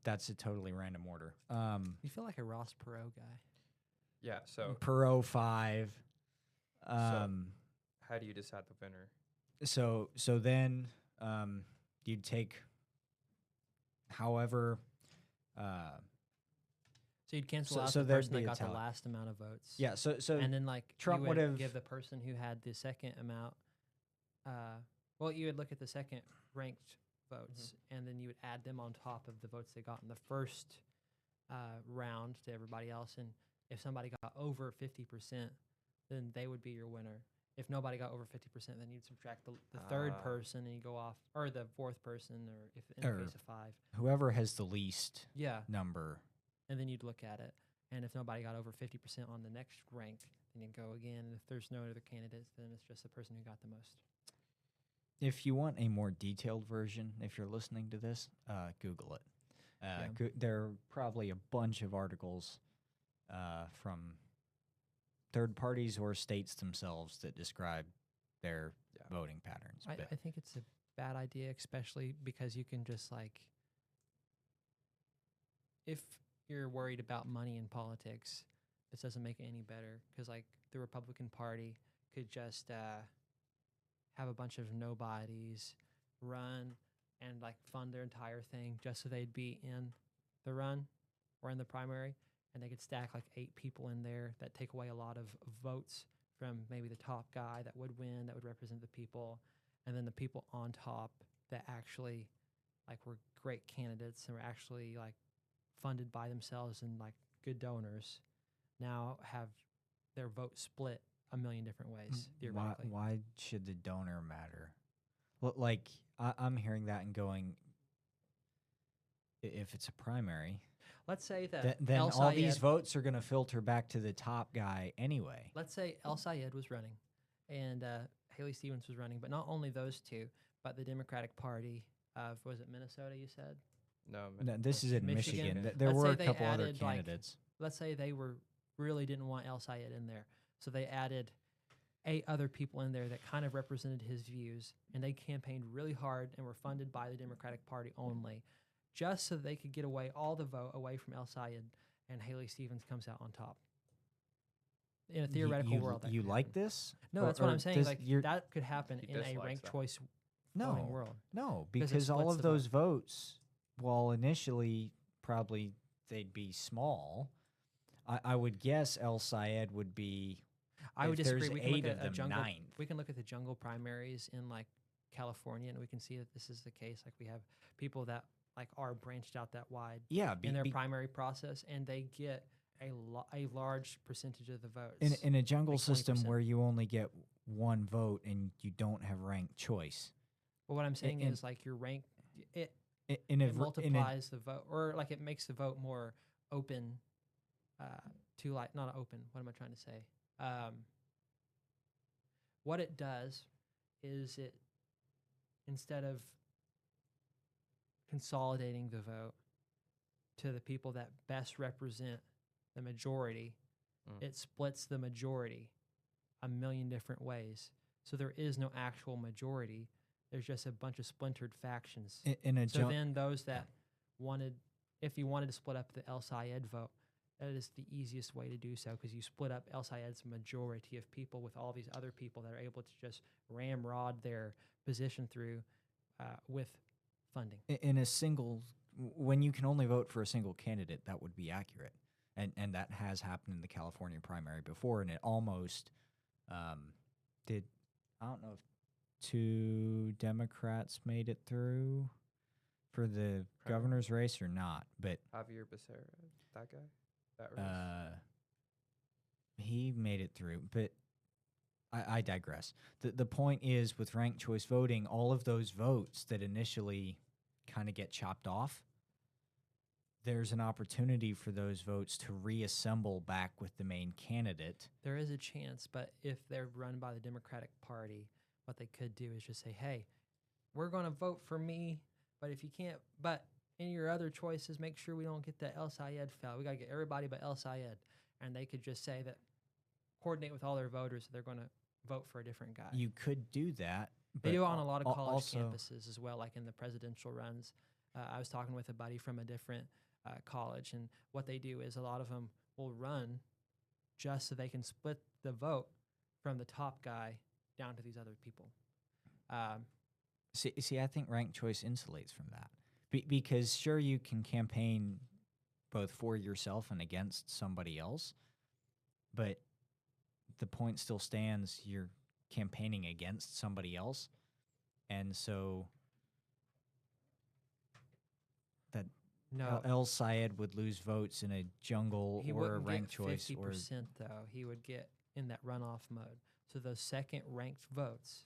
S1: That's a totally random order.
S3: You feel like a Ross Perot guy.
S4: Yeah. So
S1: Perot 5.
S4: how do you decide the winner?
S1: So then you'd take however.
S3: So you'd cancel
S1: So-
S3: out
S1: so
S3: the
S1: there'd
S3: person that
S1: be a
S3: got the
S1: tally.
S3: last amount of votes.
S1: Yeah. So
S3: and then like
S1: Trump
S3: you
S1: would
S3: would
S1: have-
S3: give the person who had the second amount. Well, you would look at the second ranked votes, and then you would add them on top of the votes they got in the first round to everybody else. And if somebody got over 50%, then they would be your winner. If nobody got over 50%, then you'd subtract the third person and you go off, or the fourth person, or if in the case of 5.
S1: whoever has the least
S3: Yeah,
S1: number.
S3: and then you'd look at it. And if nobody got over 50% on the next rank, then you'd go again. And if there's no other candidates, then it's just the person who got the most.
S1: If you want a more detailed version, if you're listening to this, Google it. There are probably a bunch of articles from third parties or states themselves that describe their voting patterns.
S3: I think it's a bad idea, especially because you can just like, if you're worried about money in politics, this doesn't make it any better because like the Republican Party could just have a bunch of nobodies run and like fund their entire thing just so they'd be in the run or in the primary, and they could stack like 8 people in there that take away a lot of votes from maybe the top guy that would win, that would represent the people, and then the people on top that actually like were great candidates and were actually like funded by themselves and like good donors now have their vote split a million different ways theoretically.
S1: Why should the donor matter? Well, like I'm hearing that and going, if it's a primary,
S3: Let's say that
S1: then
S3: El
S1: all these
S3: Sayed-
S1: votes are going to filter back to the top guy anyway.
S3: Let's say El Sayed was running and Haley Stevens was running, but not only those two, but the Democratic Party of, was it Minnesota you said?
S1: No, this is in
S3: Michigan.
S1: Michigan. There
S3: Let's
S1: were
S3: say
S1: a
S3: they
S1: couple other
S3: added, like,
S1: candidates.
S3: Let's say they really didn't want El Sayed in there. So they added 8 other people in there that kind of represented his views, and they campaigned really hard and were funded by the Democratic Party only, just so they could get away all the vote away from El Sayed, and Haley Stevens comes out on top. In a theoretical world, that
S1: You
S3: could
S1: like
S3: happen.
S1: this?
S3: No,
S1: Or-
S3: that's what
S1: or
S3: I'm saying.
S1: does
S3: Like
S1: your-
S3: that could happen
S4: He
S3: in a
S4: dislikes
S3: ranked
S4: that.
S3: choice voting world.
S1: No,
S3: Because it
S1: because all
S3: splits
S1: of
S3: the vote.
S1: those votes, while initially probably they'd be small, I would guess El Sayed would be.
S3: I would
S1: if
S3: disagree.
S1: there's
S3: We can look
S1: 8
S3: at
S1: of
S3: a
S1: them,
S3: jungle.
S1: 9th.
S3: We can look at the jungle primaries in like California, and we can see that this is the case. Like we have people that like are branched out that wide
S1: Yeah,
S3: in their primary process, and they get a large percentage of the votes.
S1: in a jungle
S3: like
S1: system
S3: 20%.
S1: where you only get one vote and you don't have ranked choice.
S3: But what I'm saying
S1: in-
S3: is like your rank, it
S1: In a
S3: multiplies the vote, or like it makes the vote more open too light, not open. What am I trying to say? What it does is it, instead of consolidating the vote to the people that best represent the majority, it splits the majority a million different ways. So there is no actual majority. There's just a bunch of splintered factions. So then those that wanted, if you wanted to split up the El Sayed vote, that is the easiest way to do so, because you split up El Sayed's majority of people with all these other people that are able to just ramrod their position through with funding.
S1: In a single, when you can only vote for a single candidate, that would be accurate. And that has happened in the California primary before, and it almost did. I don't know if 2 Democrats made it through for the governor's race or not, but
S4: Javier Becerra, that guy, that race.
S1: He made it through, but I digress. The point is, with ranked choice voting, all of those votes that initially kind of get chopped off, there's an opportunity for those votes to reassemble back with the main candidate.
S3: There is a chance, but if they're run by the Democratic Party, what they could do is just say, hey, we're going to vote for me, but if you can't, but in your other choices, make sure we don't get that El Sayed fell. We got to get everybody but El Sayed. And they could just say that, coordinate with all their voters, they're going to vote for a different guy.
S1: You could do that.
S3: They do it on a lot of college
S1: also
S3: campuses as well, like in the presidential runs. I was talking with a buddy from a different college, and what they do is a lot of them will run just so they can split the vote from the top guy down to these other people.
S1: See, I think ranked choice insulates from that. Because sure, you can campaign both for yourself and against somebody else, but the point still stands, you're campaigning against somebody else. And so that El Sayed would lose votes in a jungle or a ranked choice.
S3: He wouldn't get 50%, though. He would get in that runoff mode. So those second ranked votes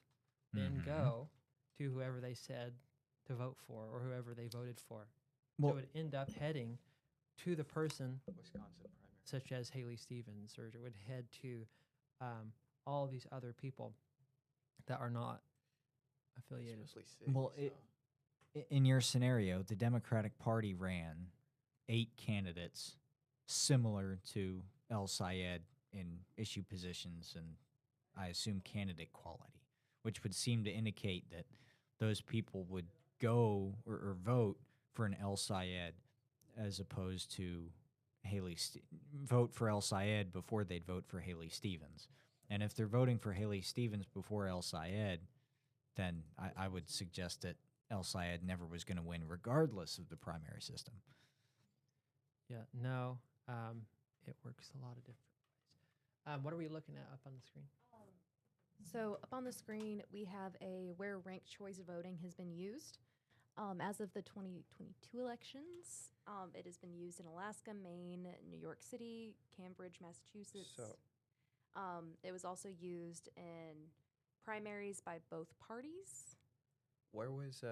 S3: then go to whoever they said to vote for or whoever they voted for. So it would end up heading to the person,
S4: Wisconsin primary,
S3: such as Haley Stevens, or it would head to all these other people that are not affiliated.
S1: In your scenario, the Democratic Party ran 8 candidates similar to El Sayed in issue positions and I assume candidate quality, which would seem to indicate that those people would go or vote for an El Sayed as opposed to vote for El Sayed before they'd vote for Haley Stevens. And if they're voting for Haley Stevens before El Sayed, then I would suggest that El Sayed never was going to win regardless of the primary system.
S3: Yeah, no, it works a lot of different ways. What are we looking at up on the screen?
S2: So up on the screen, we have where ranked choice voting has been used. As of the 2022 elections, it has been used in Alaska, Maine, New York City, Cambridge, Massachusetts. It was also used in primaries by both parties.
S4: Where was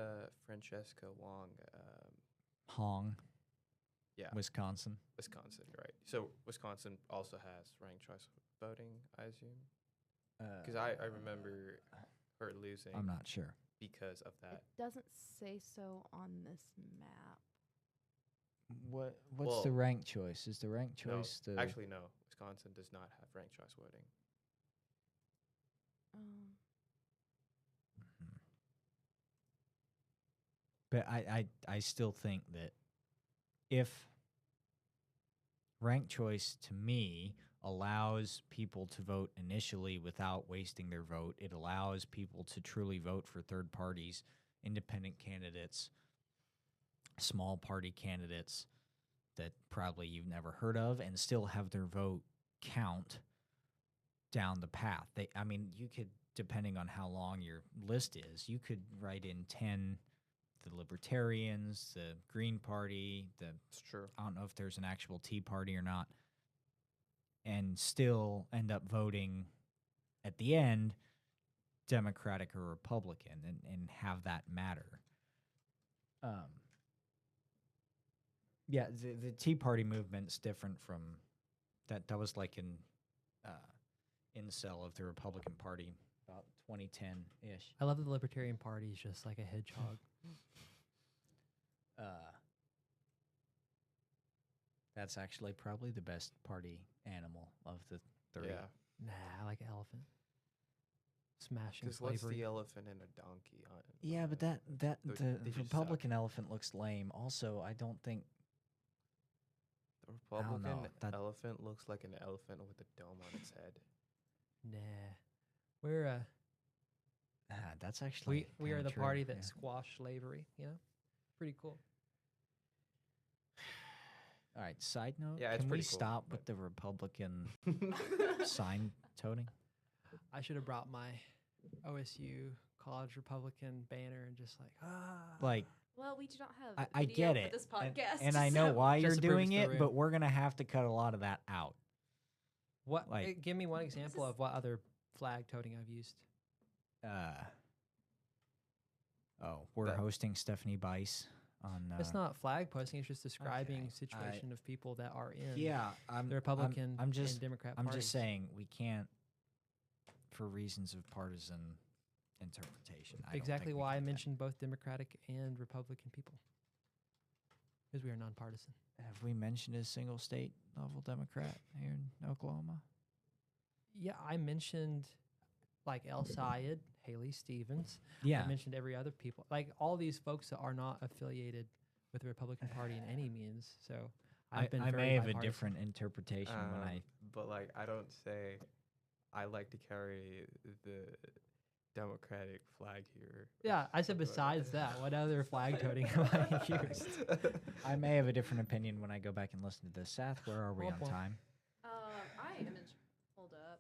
S4: Francesca Wong?
S1: Hong.
S4: Yeah.
S1: Wisconsin,
S4: right. So Wisconsin also has ranked choice voting, I assume? Because I remember her losing.
S1: I'm not sure.
S4: Because of that.
S2: It doesn't say so on this map.
S1: What's the ranked choice? Is the ranked choice
S4: no, actually, no. Wisconsin does not have ranked choice voting.
S1: But I still think that if ranked choice, to me, allows people to vote initially without wasting their vote, it allows people to truly vote for third parties, independent candidates, small party candidates that probably you've never heard of, and still have their vote count down the path. You could, depending on how long your list is, you could write in 10 the Libertarians, the Green Party,
S4: It's true.
S1: I don't know if there's an actual Tea Party or not, and still end up voting at the end Democratic or Republican and have that matter. The Tea Party movement's different from that was like an incel of the Republican Party about 2010-ish.
S3: I love that the Libertarian Party is just like a hedgehog.
S1: That's actually probably the best party animal of the three.
S4: Yeah.
S3: Nah, I like an elephant. Smashing
S4: Because what's
S3: slavery.
S4: the elephant and a donkey?
S1: Yeah, but that
S4: They
S1: the
S4: just
S1: Republican elephant looks lame. Also, I don't think
S4: The
S1: I don't know,
S4: Republican
S1: that-
S4: elephant looks like an elephant with a dome on its head.
S3: Nah. We're
S1: that's actually
S3: we are
S1: kinda
S3: the
S1: true,
S3: party that
S1: yeah.
S3: squashed slavery, you know? Pretty cool.
S1: All right. Side note:
S4: Yeah, it's
S1: can we
S4: pretty cool,
S1: stop
S4: but-
S1: with the Republican sign toting?
S3: I should have brought my OSU college Republican banner and just like
S1: Like,
S2: Well, we do not have
S1: I
S2: video
S1: get
S2: for
S1: it,
S2: this podcast.
S1: and I know
S2: so-
S1: why you're
S3: Just to prove
S1: doing
S3: it's the
S1: it,
S3: real.
S1: but we're gonna have to cut a lot of that out.
S3: what?
S1: like-
S3: Give me one example
S2: is-
S3: of what other flag toting I've used.
S1: We're
S4: That-
S1: hosting Stephanie Bice on.
S3: It's not flag posting; it's just describing
S1: okay,
S3: situation of people that are in
S1: Yeah,
S3: the Republican
S1: I'm just.
S3: and Democrat
S1: I'm
S3: parties.
S1: just saying we can't, for reasons of partisan interpretation. I don't
S3: Exactly
S1: think we
S3: why I
S1: can do that.
S3: mentioned both Democratic and Republican people, because we are nonpartisan.
S1: Have we mentioned a single state level Democrat here in Oklahoma?
S3: Yeah, I mentioned like El Sayed, Haley Stevens.
S1: Yeah.
S3: I mentioned every other people, like all these folks that are not affiliated with the Republican Party in any means. So I've been
S1: I
S3: very
S1: may have a
S3: bipartisan.
S1: different interpretation when I.
S4: But like, I don't say I like to carry the Democratic flag here.
S3: Yeah, I said besides that, what other flag toting have I used?
S1: I may have a different opinion when I go back and listen to this. Seth, where are we on
S3: Well,
S1: time?
S2: I am in. Hold up.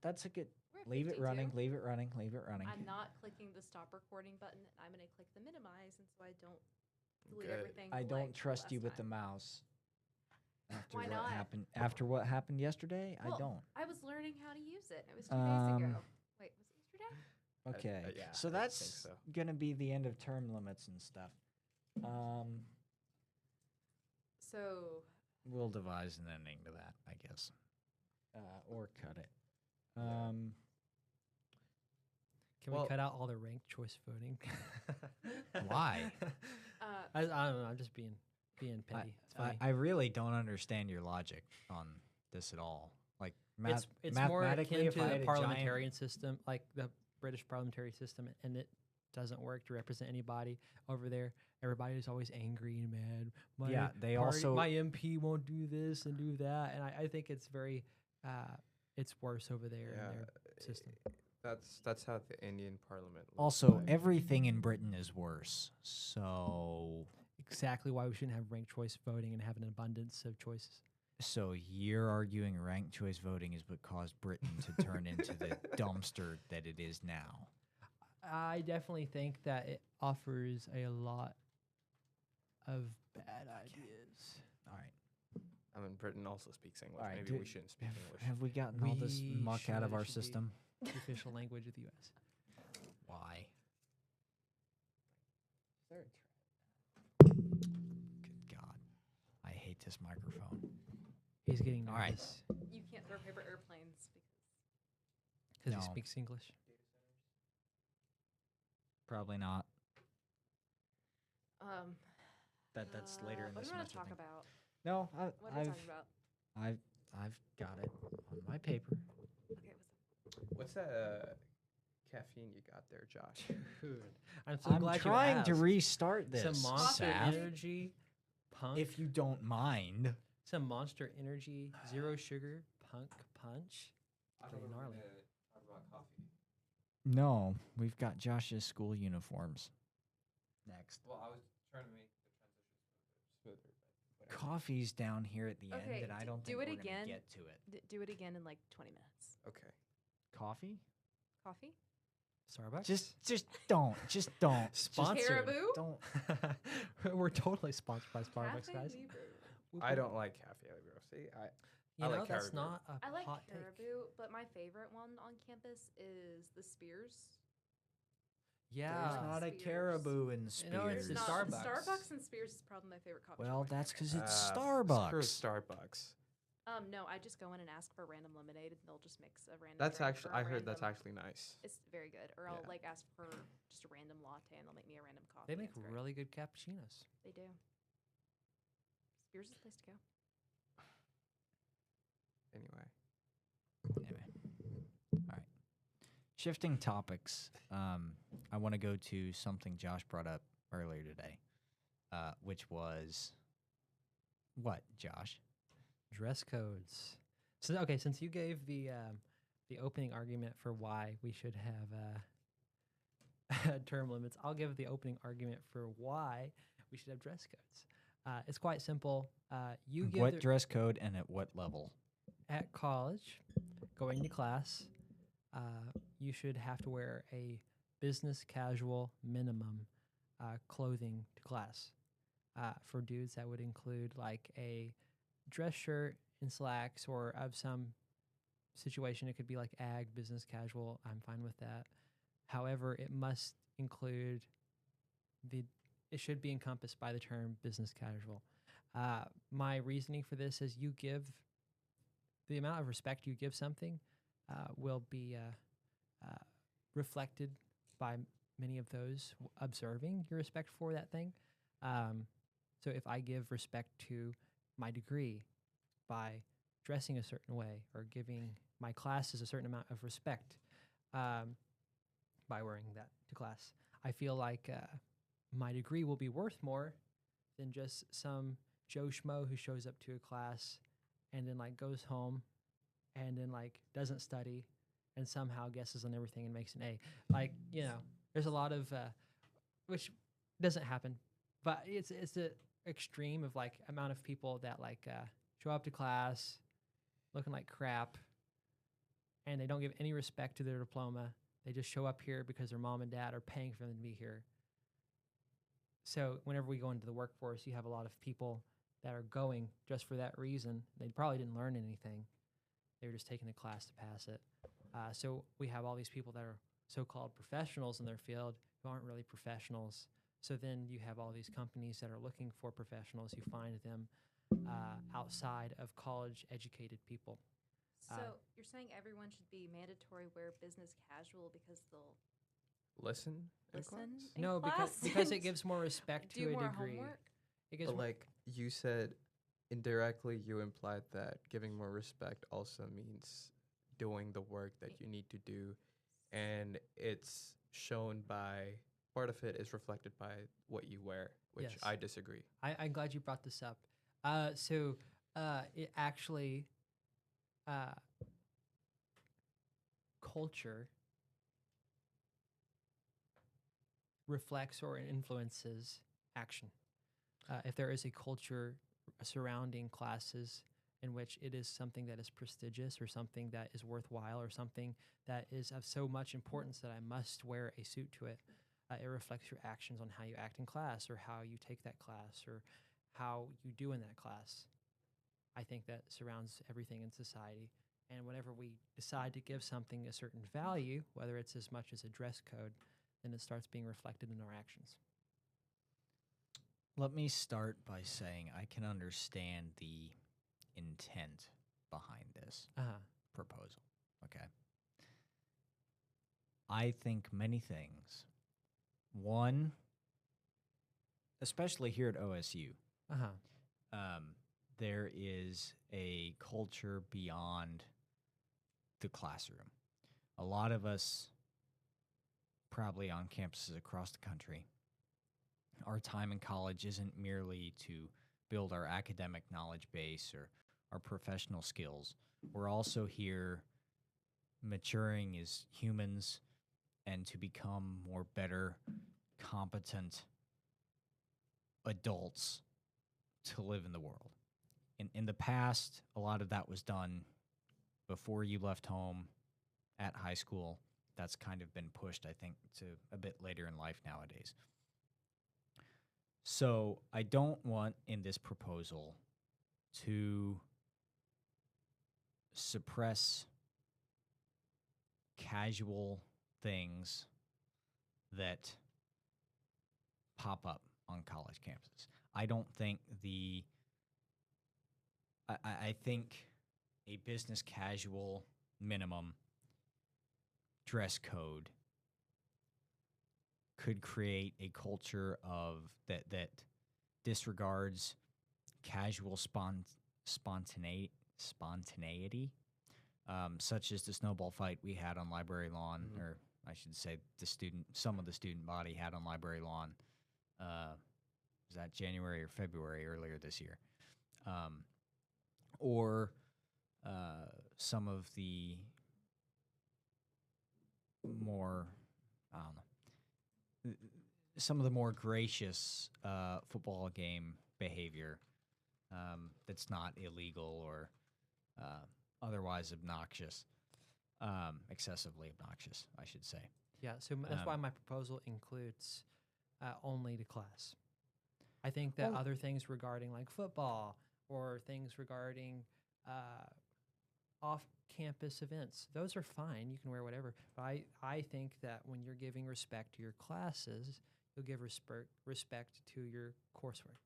S1: That's a good.
S2: We're at
S1: Leave it
S2: 52.
S1: running. Leave it running. Leave it running.
S2: I'm not clicking the stop recording button. I'm going to click the minimize, and so I don't delete
S4: Good.
S2: everything.
S1: I don't
S2: like
S1: trust you
S2: last
S1: with the
S2: time.
S1: mouse. After
S2: Why
S1: what
S2: not?
S1: happened? After what happened yesterday, I
S2: Well,
S1: don't.
S2: I was learning how to use it. It was 2 days ago. Wait, was it yesterday?
S1: Okay.
S4: yeah,
S1: so
S4: I
S1: that's
S4: think so.
S1: gonna be the end of term limits and stuff.
S2: So
S1: We'll devise an ending to that, I guess, or cut it.
S3: Can
S4: Well-
S3: we cut out all the ranked choice voting?
S1: Why?
S3: I don't know. I'm just being petty. It's funny.
S1: I really don't understand your logic on this at all. Like,
S3: It's more
S1: mathematically,
S3: akin
S1: if
S3: to
S1: I had
S3: the
S1: a
S3: parliamentarian system, like the British parliamentary system, and it doesn't work to represent anybody over there. Everybody's always angry and mad.
S1: Yeah, they also-
S3: my MP won't do this and do that, and I think it's very it's worse over there in their system.
S4: That's how the Indian Parliament. looks
S1: Also,
S4: like.
S1: everything in Britain is worse. So,
S3: Exactly why we shouldn't have ranked choice voting and have an abundance of choices.
S1: so you're arguing ranked choice voting is what caused Britain to turn into the dumpster that it is now.
S3: I definitely think that it offers a lot of bad ideas.
S1: All right.
S4: I mean, Britain also speaks English.
S1: All right,
S4: Maybe we shouldn't speak English.
S1: Have we gotten all this
S3: We
S1: muck out of
S3: should.
S1: our
S3: It should be
S1: system?
S3: The official language of the U.S.
S1: Why? Good God. I hate this microphone.
S3: He's getting
S1: All right.
S3: nervous
S2: you can't throw paper airplanes
S3: because
S1: No.
S3: he speaks English.
S1: Probably not.
S2: because
S1: That's later in
S2: what
S1: the
S2: do you want to
S1: semester
S2: talk
S1: thing.
S2: about?
S1: No,
S2: What are we talking about?
S1: I've got it on my paper.
S2: Okay,
S4: What's that caffeine you got there, Josh?
S3: Dude, I'm so
S1: I'm
S3: glad
S1: trying to
S3: you asked.
S1: restart this.
S3: Some Monster
S1: Saf,
S3: Energy punk.
S1: if you don't mind.
S3: Some Monster Energy zero sugar punk punch. Pretty gnarly.
S4: talk about coffee.
S1: No, we've got Josh's school uniforms. Next.
S4: Well, I was trying to make the transition smoother.
S1: Coffee's down here at the
S2: Okay,
S1: end, and I don't
S2: do
S1: think
S2: it
S1: we're
S2: again.
S1: gonna get to it.
S2: do it again in like 20 minutes.
S4: Okay.
S1: Coffee?
S2: Coffee?
S3: Starbucks.
S1: Just don't. Just don't. Just
S3: Sponsored.
S2: Caribou?
S1: don't.
S3: We're totally sponsored by Starbucks,
S2: Cafe
S3: guys.
S2: Libre.
S3: Whoop,
S4: I
S3: whoop.
S4: don't like Cafe Libre. See,
S3: You
S4: I
S3: know
S4: like
S3: that's
S4: Caribou.
S3: not a
S2: I like
S3: hot take.
S2: Caribou, but my favorite one on campus is the Spears.
S3: Yeah.
S1: There's not a
S2: Spears.
S1: caribou in Spears.
S3: You know, it's
S2: There's
S3: the
S2: not
S3: Starbucks.
S2: Starbucks and Spears is probably my favorite coffee.
S1: Well,
S2: shop on
S1: that's
S2: campus.
S1: because it's
S4: Screw
S1: Starbucks.
S4: Starbucks.
S2: No, I just go in and ask for random lemonade, and they'll just mix a random.
S4: That's
S2: drink
S4: actually
S2: or a
S4: I heard that's
S2: random-
S4: actually nice.
S2: It's very good. Or I'll
S4: Yeah.
S2: like ask for just a random latte, and they'll make me a random coffee.
S3: They make
S2: and it's great.
S3: really good cappuccinos.
S2: They do. Spears is the place to go.
S4: Anyway,
S1: Anyway, all right. Shifting topics, I want to go to something Josh brought up earlier today, which was what, Josh?
S3: Dress codes. So okay, since you gave the opening argument for why we should have term limits, I'll give the opening argument for why we should have dress codes. It's quite simple. You give
S1: What dress code and at what level?
S3: at college, going to class, you should have to wear a business casual minimum clothing to class. For dudes, that would include like a dress shirt and slacks, or of some situation, it could be like ag, business casual. I'm fine with that. However, it must include it should be encompassed by the term business casual. My reasoning for this is you give the amount of respect you give something will be reflected by many of those observing your respect for that thing. So if I give respect to my degree by dressing a certain way or giving my classes a certain amount of respect by wearing that to class, I feel like my degree will be worth more than just some Joe Schmo who shows up to a class and then like goes home and then like doesn't study and somehow guesses on everything and makes an A. Like, you know, there's a lot of which doesn't happen, but it's the extreme of like amount of people that like show up to class looking like crap and they don't give any respect to their diploma. They just show up here because their mom and dad are paying for them to be here. So whenever we go into the workforce, you have a lot of people that are going just for that reason. They probably didn't learn anything. They were just taking the class to pass it. So we have all these people that are so-called professionals in their field who aren't really professionals. So then you have all these companies that are looking for professionals. You find them outside of college-educated people.
S2: So you're saying everyone should be mandatory wear business casual because they'll
S4: listen in
S2: listen
S4: class?
S2: in
S3: No,
S2: class
S3: because it
S2: and
S3: gives more respect
S2: do
S3: to a
S2: more
S3: degree.
S2: homework?
S3: It gives
S4: But
S3: more,
S4: like you said, indirectly you implied that giving more respect also means doing the work that you need to do, and it's shown by part of it is reflected by what you wear, which
S3: Yes.
S4: I disagree.
S3: I'm glad you brought this up. So it actually culture reflects or influences action. If there is a culture surrounding classes in which it is something that is prestigious or something that is worthwhile or something that is of so much importance that I must wear a suit to it, it reflects your actions on how you act in class or how you take that class or how you do in that class. I think that surrounds everything in society. And whenever we decide to give something a certain value, whether it's as much as a dress code, then it starts being reflected in our actions.
S1: Let me start by saying I can understand the intent behind this proposal. Okay. I think many things. One, especially here at OSU, there is a culture beyond the classroom. A lot of us, probably on campuses across the country, our time in college isn't merely to build our academic knowledge base or our professional skills. We're also here maturing as humans and to become more better, competent adults to live in the world. In the past, a lot of that was done before you left home at high school. That's kind of been pushed, I think, to a bit later in life nowadays. So I don't want in this proposal to suppress casual things that pop up on college campuses. I don't think I think a business casual minimum dress code could create a culture of that disregards casual spontaneity, such as the snowball fight we had on library lawn, or I should say some of the student body had on library lawn. Was that January or February earlier this year? Or some of the more, I don't know, some of the more gracious football game behavior that's not illegal or otherwise obnoxious, excessively obnoxious, I should say.
S3: Yeah, so that's why my proposal includes only the class. I think that other things regarding like football or things regarding off-campus events, those are fine. You can wear whatever. But I think that when you're giving respect to your classes, you'll give respect to your coursework.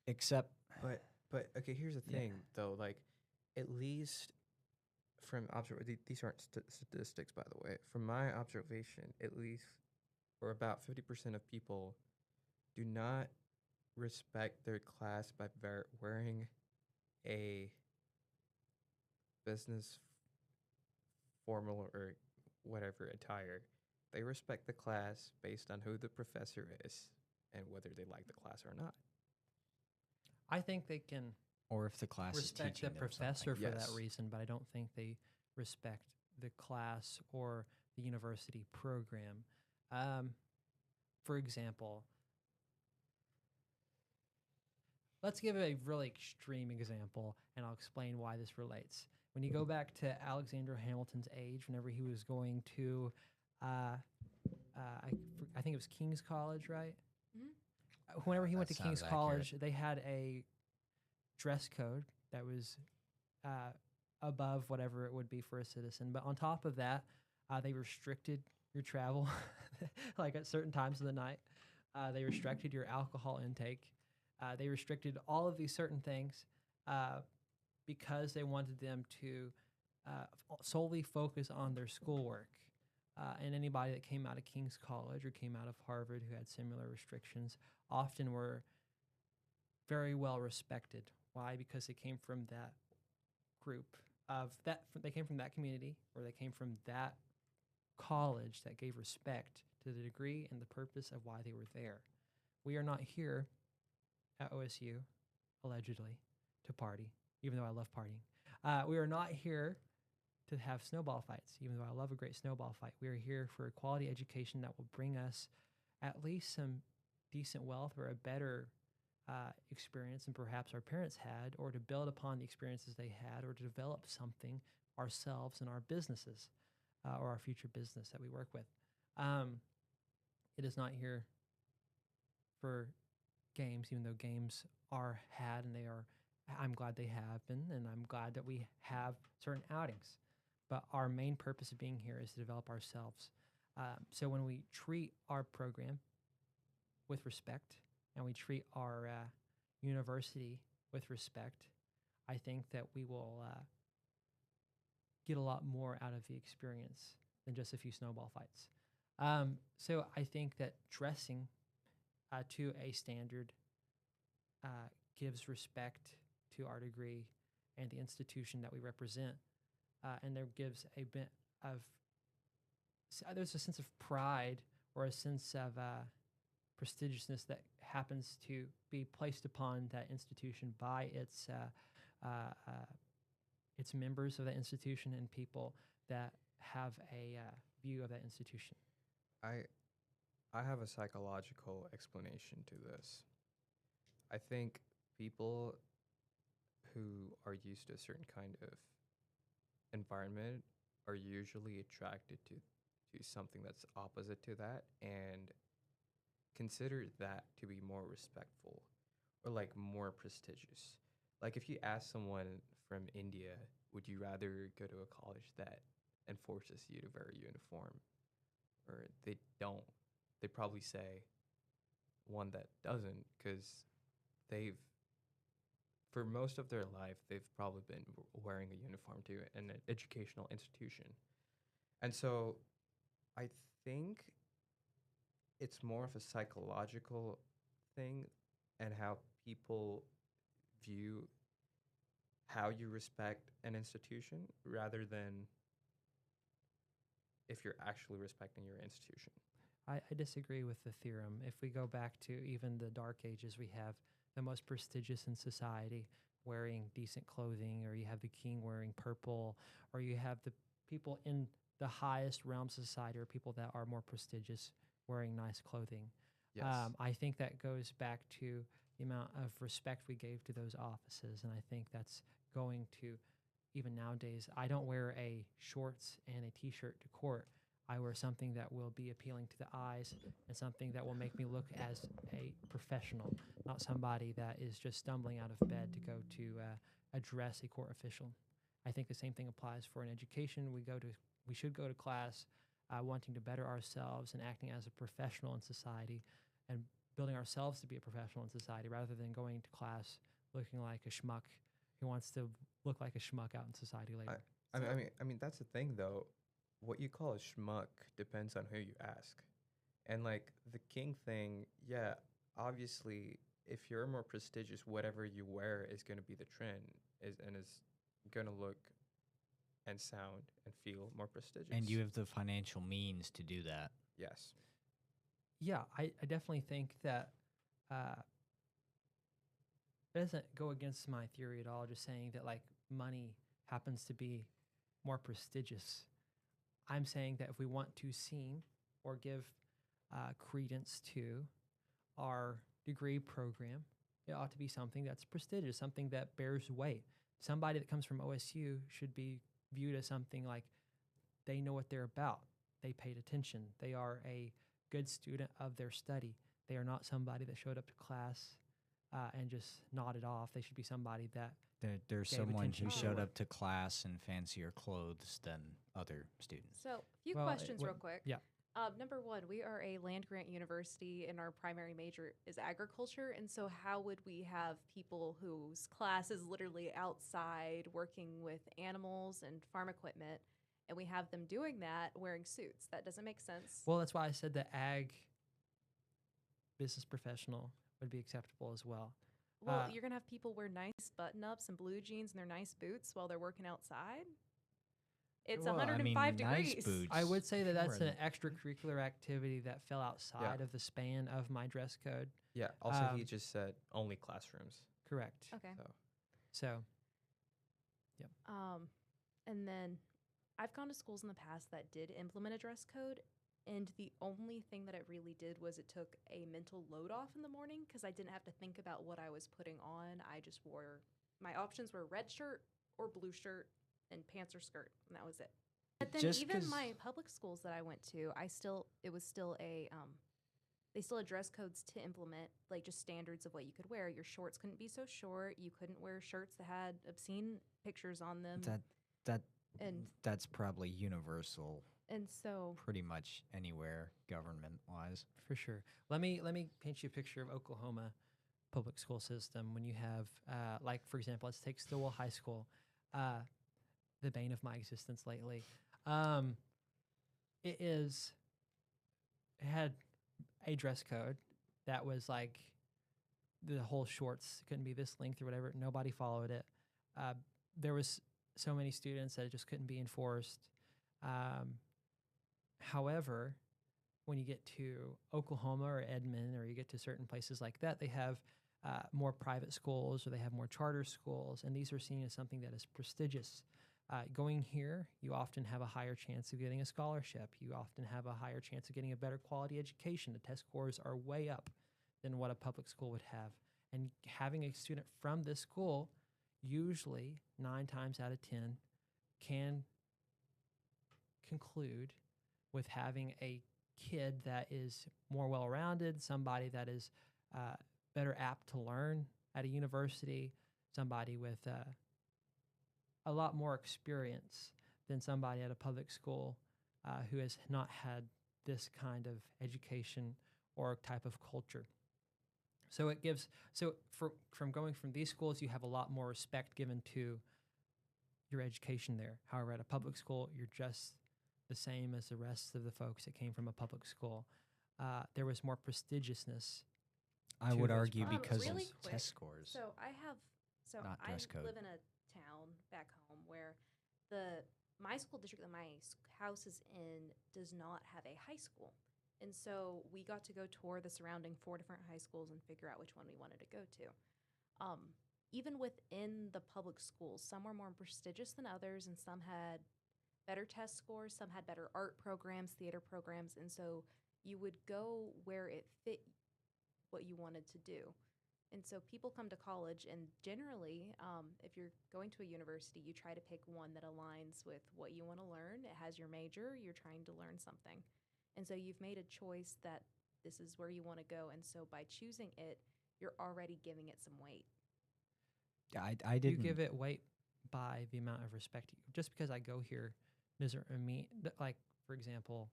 S1: Except,
S4: but okay, here's the thing though. Like, at least from these aren't statistics, by the way. From my observation, at least, or about 50% of people do not respect their class by wearing a business formal or whatever attire. They respect the class based on who the professor is and whether they like the class or not.
S3: I think they can
S1: or if the class
S3: respect
S1: is
S3: the
S1: teaching them
S3: professor
S1: something.
S3: for that reason, but I don't think they respect the class or the university program. For example, let's give a really extreme example, and I'll explain why this relates. When you go back to Alexander Hamilton's age, whenever he was going to, I think it was King's College, right?
S2: Mm-hmm.
S3: Whenever he went
S1: That
S3: to King's
S1: sounds
S3: College, they had a dress code that was above whatever it would be for a citizen. But on top of that, they restricted your travel, like at certain times of the night. They restricted your alcohol intake. They restricted all of these certain things because they wanted them to solely focus on their schoolwork. And anybody that came out of King's College or came out of Harvard who had similar restrictions often were very well respected. Why? Because they came from that group they came from that community, or they came from that college that gave respect to the degree and the purpose of why they were there. We are not here at OSU, allegedly, to party, even though I love partying. We are not here to have snowball fights, even though I love a great snowball fight. We are here for a quality education that will bring us at least some decent wealth or a better experience than perhaps our parents had, or to build upon the experiences they had, or to develop something ourselves in our businesses or our future business that we work with. It is not here for games, even though games are had and I'm glad they have been, and I'm glad that we have certain outings. But our main purpose of being here is to develop ourselves. So when we treat our program with respect and we treat our university with respect, I think that we will get a lot more out of the experience than just a few snowball fights. So I think that dressing to a standard gives respect to our degree and the institution that we represent, and there gives a bit of there's a sense of pride or a sense of prestigiousness that happens to be placed upon that institution by its members of that institution and people that have a view of that institution.
S4: I have a psychological explanation to this. I think people who are used to a certain kind of environment are usually attracted to something that's opposite to that and consider that to be more respectful or like more prestigious. Like if you ask someone from India, would you rather go to a college that enforces you to wear a uniform, or they don't? They'd probably say one that doesn't, because for most of their life, they've probably been wearing a uniform to an educational institution. And so I think it's more of a psychological thing and how people view how you respect an institution rather than if you're actually respecting your institution.
S3: I disagree with the theorem. If we go back to even the Dark Ages, we have the most prestigious in society wearing decent clothing, or you have the king wearing purple, or you have the people in the highest realms of society, or people that are more prestigious wearing nice clothing.
S4: Yes.
S3: I think that goes back to the amount of respect we gave to those offices, and I think that's going to, even nowadays, I don't wear a shorts and a t-shirt to court. I wear something that will be appealing to the eyes and something that will make me look as a professional, not somebody that is just stumbling out of bed to go to address a court official. I think the same thing applies for an education. We should go to class wanting to better ourselves and acting as a professional in society and building ourselves to be a professional in society rather than going to class looking like a schmuck who wants to look like a schmuck out in society later.
S4: I mean, that's the thing, though. What you call a schmuck depends on who you ask. And, like, the king thing, yeah, obviously, if you're more prestigious, whatever you wear is going to be the trend and is going to look and sound and feel more prestigious.
S1: And you have the financial means to do that.
S4: Yes.
S3: Yeah, I definitely think that it doesn't go against my theory at all, just saying that, like, money happens to be more prestigious. I'm saying that if we want to seem or give credence to our degree program, it ought to be something that's prestigious, something that bears weight. Somebody that comes from OSU should be viewed as something like they know what they're about. They paid attention. They are a good student of their study. They are not somebody that showed up to class and just nodded off. They should be somebody that
S1: There's
S3: gave
S1: someone
S3: attention
S1: who
S3: to
S1: showed
S3: work.
S1: up to class in fancier clothes than other students.
S2: So, a few
S3: Well,
S2: questions real quick.
S3: yeah.
S2: Number one, we are a land grant university, and our primary major is agriculture. And so, how would we have people whose class is literally outside working with animals and farm equipment, and we have them doing that wearing suits? That doesn't make sense.
S3: Well, that's why I said that ag business professional would be acceptable as well.
S2: Well, you're going to have people wear nice button ups and blue jeans and their nice boots while they're working outside. It's
S1: Well, I
S2: 105
S1: mean, nice
S2: degrees.
S1: boots.
S3: I would say that that's
S1: Sure.
S3: an extracurricular activity that fell outside of the span of my dress code.
S4: Yeah. Also, he
S3: Um,
S4: just said only classrooms.
S3: Correct.
S2: Okay.
S4: So
S3: So,
S2: And then I've gone to schools in the past that did implement a dress code, and the only thing that it really did was it took a mental load off in the morning because I didn't have to think about what I was putting on. I just wore, my options were red shirt or blue shirt and pants or skirt, and that was it. But then
S1: Just
S2: even
S1: 'cause-
S2: my public schools that I went to, it was still a they still had dress codes to implement, like just standards of what you could wear. Your shorts couldn't be so short. You couldn't wear shirts that had obscene pictures on them.
S1: That's probably universal,
S2: And so,
S1: pretty much anywhere government wise.
S3: for sure. Let me paint you a picture of Oklahoma public school system. When you have, like, for example, let's take Stillwell High School, the bane of my existence lately. It had a dress code that was like the whole shorts couldn't be this length or whatever. Nobody followed it. There was so many students that it just couldn't be enforced. However, when you get to Oklahoma or Edmond, or you get to certain places like that, they have more private schools or they have more charter schools, and these are seen as something that is prestigious. Going here, you often have a higher chance of getting a scholarship. You often have a higher chance of getting a better quality education. The test scores are way up than what a public school would have. And having a student from this school, usually 9 times out of 10, can conclude with having a kid that is more well-rounded, somebody that is better apt to learn at a university, somebody with a lot more experience than somebody at a public school who has not had this kind of education or type of culture. So it gives from going from these schools, you have a lot more respect given to your education there. However, at a public school, you're just the same as the rest of the folks that came from a public school. There was more prestigiousness.
S1: I
S3: to
S1: would
S3: those
S1: argue
S3: programs.
S1: because
S2: Really
S1: of
S2: quick,
S1: test scores.
S2: So
S1: Not
S2: I
S1: dress code.
S2: live in a town back home where my school district that my house is in does not have a high school. And so we got to go tour the surrounding 4 different high schools and figure out which one we wanted to go to. Even within the public schools, some were more prestigious than others, and some had better test scores, some had better art programs, theater programs, and so you would go where it fit what you wanted to do. And so people come to college, and generally, if you're going to a university, you try to pick one that aligns with what you want to learn. It has your major, you're trying to learn something. And so you've made a choice that this is where you want to go. And so by choosing it, you're already giving it some weight.
S1: I
S3: You
S1: didn't.
S3: give it weight by the amount of respect. Just because I go here doesn't mean that, like, for example,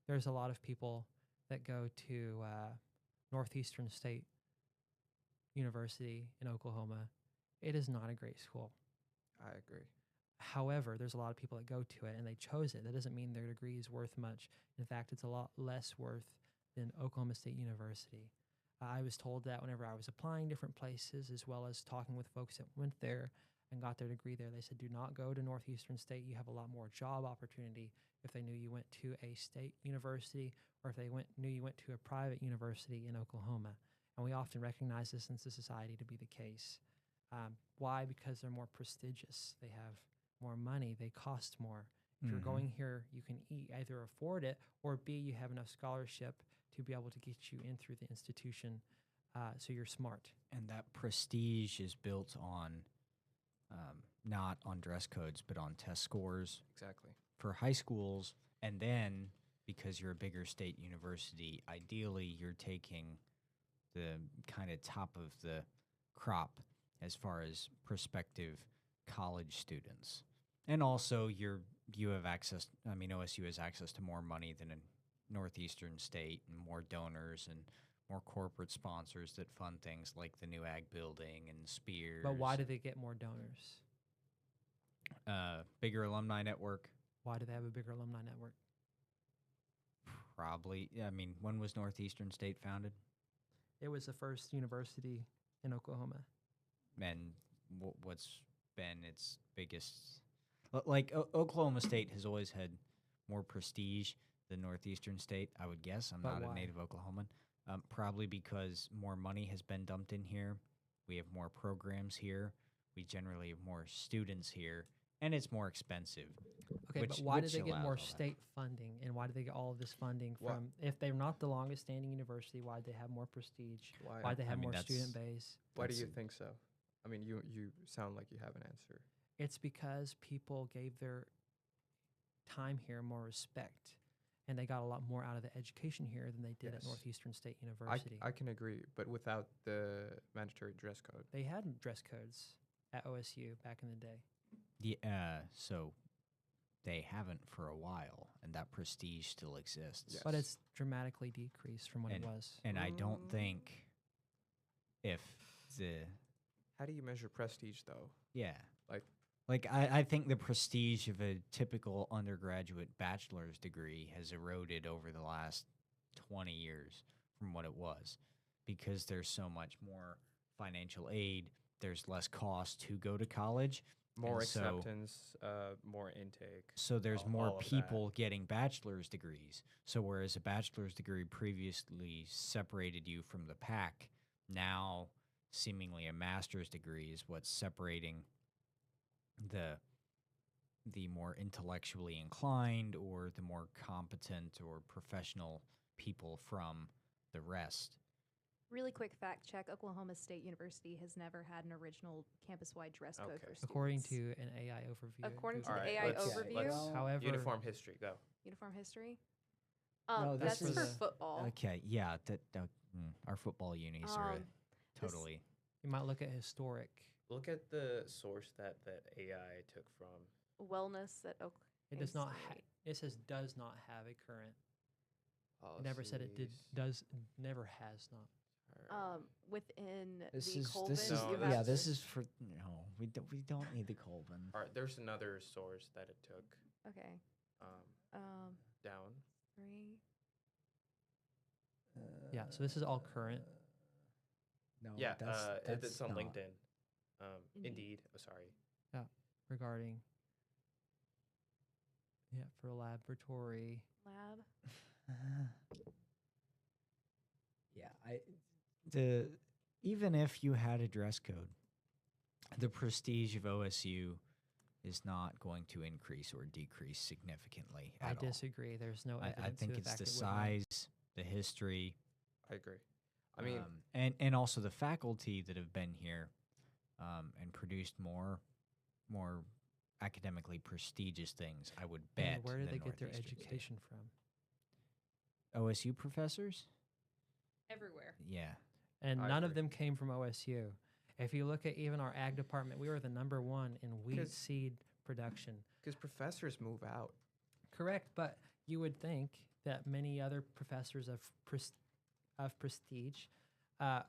S3: there's a lot of people that go to Northeastern State University in Oklahoma. It is not a great school.
S4: I agree.
S3: However, there's a lot of people that go to it and they chose it. That doesn't mean their degree is worth much. In fact, it's a lot less worth than Oklahoma State University. I was told that whenever I was applying different places, as well as talking with folks that went there and got their degree there, they said, do not go to Northeastern State. You have a lot more job opportunity if they knew you went to a state university or if they knew you went to a private university in Oklahoma. And we often recognize this in society to be the case. Why? Because they're more prestigious. They have more money. They cost more. If you're going here, you can either afford it, or B, you have enough scholarship to be able to get you in through the institution, so you're smart.
S1: And that prestige is built on not on dress codes, but on test scores
S4: Exactly.
S1: for high schools. And then because you're a bigger state university, ideally you're taking the kind of top of the crop as far as prospective college students. And also you have access, OSU has access to more money than a Northeastern State, and more donors and more corporate sponsors that fund things like the new ag building and Spears.
S3: But why do they get more donors?
S1: Bigger alumni network.
S3: Why do they have a bigger alumni network?
S1: Probably. When was Northeastern State founded?
S3: It was the first university in Oklahoma.
S1: And what's been its biggest... Oklahoma State has always had more prestige than Northeastern State, I would guess. I'm
S3: But
S1: not
S3: why?
S1: a native Oklahoman. Probably because more money has been dumped in here. We have more programs here. We generally have more students here. And it's more expensive.
S3: Okay, but why do they get more state funding, and why do they get all of this funding
S4: Why-
S3: from? If they're not the longest standing university, why do they have more prestige? Why do they have more student base?
S4: Why do
S1: That's
S4: you
S1: a-
S4: think so? You sound like you have an answer.
S3: It's because people gave their time here more respect, and they got a lot more out of the education here than they did at
S4: Yes.
S3: Northeastern State University.
S4: I can agree, but without the mandatory dress code.
S3: They had dress codes at OSU back in the day.
S1: Yeah, so they haven't for a while, and that prestige still exists.
S4: Yes.
S3: But it's dramatically decreased from what it
S1: And-
S3: was.
S1: And I don't think if the...
S4: How do you measure prestige, though?
S1: Yeah.
S4: Like-
S1: I think the prestige of a typical undergraduate bachelor's degree has eroded over the last 20 years from what it was, because there's so much more financial aid, there's less cost to go to college,
S4: More
S1: And so-
S4: acceptance, more intake.
S1: so there's
S4: all
S1: more
S4: of that.
S1: people getting bachelor's degrees. So whereas a bachelor's degree previously separated you from the pack, now seemingly a master's degree is what's separating the more intellectually inclined or the more competent or professional people from the rest.
S2: Really quick fact check: Oklahoma State University has never had an original campus-wide dress code
S4: Okay.
S2: for students.
S3: According to an AI overview.
S2: According to
S3: Google.
S2: the
S4: Alright,
S2: AI
S4: let's-
S2: overview,
S4: let's-
S3: However,
S4: Uniform history, go.
S2: uniform history.
S1: No,
S2: That's
S3: this
S2: for
S3: is-
S2: football.
S1: Okay, yeah, our football unis are
S2: Um,
S1: totally...
S3: you might look at historic.
S5: Look at the source that AI took from.
S2: Wellness at Oak.
S3: It does not.
S2: State.
S3: It says does not have a current. It never said it did.
S5: policies.
S3: Does never has not.
S2: Within
S1: This
S2: the
S1: is
S2: Colvin,
S1: this is
S4: No,
S2: you
S4: this
S1: yeah.
S2: have
S1: This
S2: to-
S1: is for no. We don't need the Colvin.
S4: All right, there's another source that it took
S2: Okay.
S4: um, down.
S2: 3.
S3: Yeah, so this is all current.
S1: No,
S4: Yeah,
S1: that's
S4: it's on
S1: not.
S4: LinkedIn.
S2: Indeed.
S4: Indeed. Oh, sorry.
S3: Regarding for laboratory.
S2: Lab.
S1: Yeah, the even if you had a dress code, the prestige of OSU is not going to increase or decrease significantly
S3: I
S1: at all.
S3: disagree. There's no evidence
S1: I
S3: to
S1: think
S3: the
S1: it's
S3: fact
S1: the
S3: it would not.
S1: size, the history,
S4: I agree. I mean,
S1: and also the faculty that have been here, and produced more academically prestigious things. I would bet.
S3: And where do
S1: than
S3: they get their
S1: Northeastern State.
S3: education from?
S1: OSU professors?
S2: Everywhere.
S1: Yeah.
S3: And
S4: I
S3: none of
S4: agree.
S3: them came from OSU. If you look at even our ag department, we were the number 1 in wheat
S4: 'Cause-
S3: seed production.
S4: because professors move out.
S3: Correct, but you would think that many other professors of prestige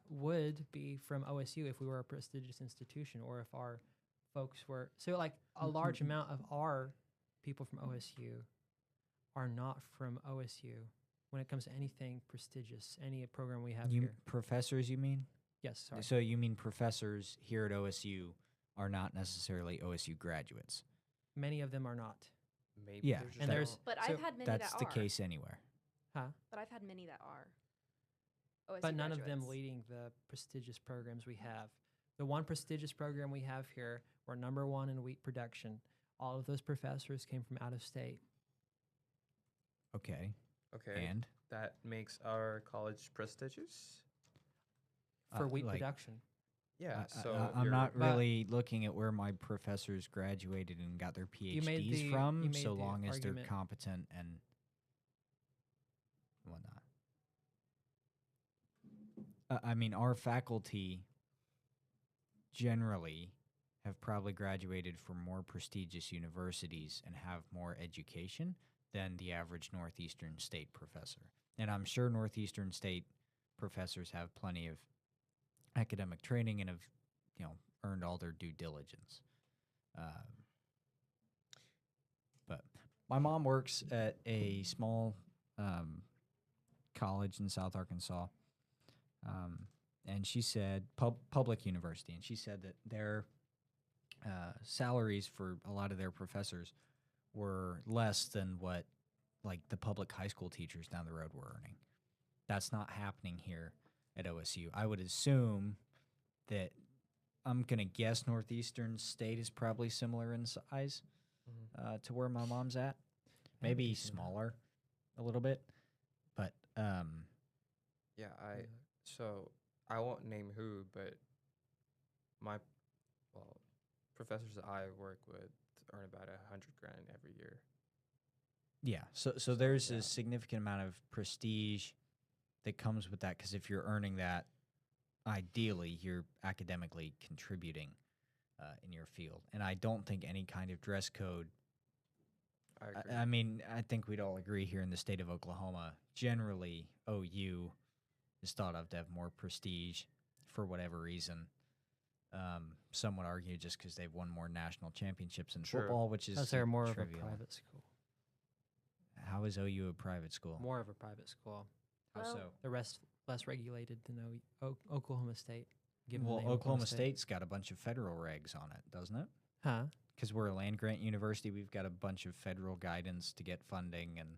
S3: would be from OSU if we were a prestigious institution, or if our folks were. So, like, a large amount of our people from OSU are not from OSU when it comes to anything prestigious, any program we have
S1: You
S3: here.
S1: professors, you mean?
S3: Yes, sorry.
S1: So you mean professors here at OSU are not necessarily OSU graduates?
S3: Many of them are not.
S4: Maybe
S1: Yeah,
S4: they're just
S3: and there's-
S4: not.
S2: But
S3: So
S2: I've had many
S1: That's
S2: that
S1: the
S2: are.
S1: case anywhere.
S3: Huh?
S2: But I've had many that are. OSU
S3: But none of them
S2: graduates.
S3: leading the prestigious programs we have. The one prestigious program we have here, we're number 1 in wheat production. All of those professors came from out of state.
S1: Okay.
S4: Okay,
S1: And
S4: that makes our college prestigious.
S3: For wheat
S1: like,
S3: production.
S4: Yeah,
S1: I-
S4: so
S1: I'm
S4: you're-
S1: not
S3: But-
S1: really looking at where my professors graduated and got their
S3: You made
S1: PhDs
S3: the-
S1: from,
S3: you made
S1: so
S3: the
S1: long as they're
S3: argument-
S1: competent and whatnot. I mean, our faculty generally have probably graduated from more prestigious universities and have more education than the average Northeastern State professor. And I'm sure Northeastern State professors have plenty of academic training and have, earned all their due diligence. But my mom works at a small college in South Arkansas, and she said public university, and she said that their salaries for a lot of their professors were less than what like the public high school teachers down the road were earning. That's not happening here at OSU. I would assume that I'm gonna guess Northeastern State is probably similar in size to where my mom's at. Maybe smaller a little bit, but
S4: yeah, so I won't name who, but professors that I work with earn about $100,000 every year.
S1: yeah. So there's
S4: yeah.
S1: a significant amount of prestige that comes with that, because if you're earning that, ideally you're academically contributing in your field. And I don't think any kind of dress code.
S4: I agree.
S1: I mean, I think we'd all agree here in the state of Oklahoma, generally OU is thought of to have more prestige for whatever reason. Some would argue just because they've won more national championships in
S4: True.
S1: football, which is
S3: Because they're more
S1: trivial.
S3: of a private school.
S1: How is OU a private school?
S3: More of a private school.
S1: How
S2: Well,
S1: so?
S3: The rest less regulated than Oklahoma State. Given the
S1: Well,
S3: name
S1: Oklahoma State's got a bunch of federal regs on it, doesn't it?
S3: Huh?
S1: Because we're a land grant university, we've got a bunch of federal guidance to get funding and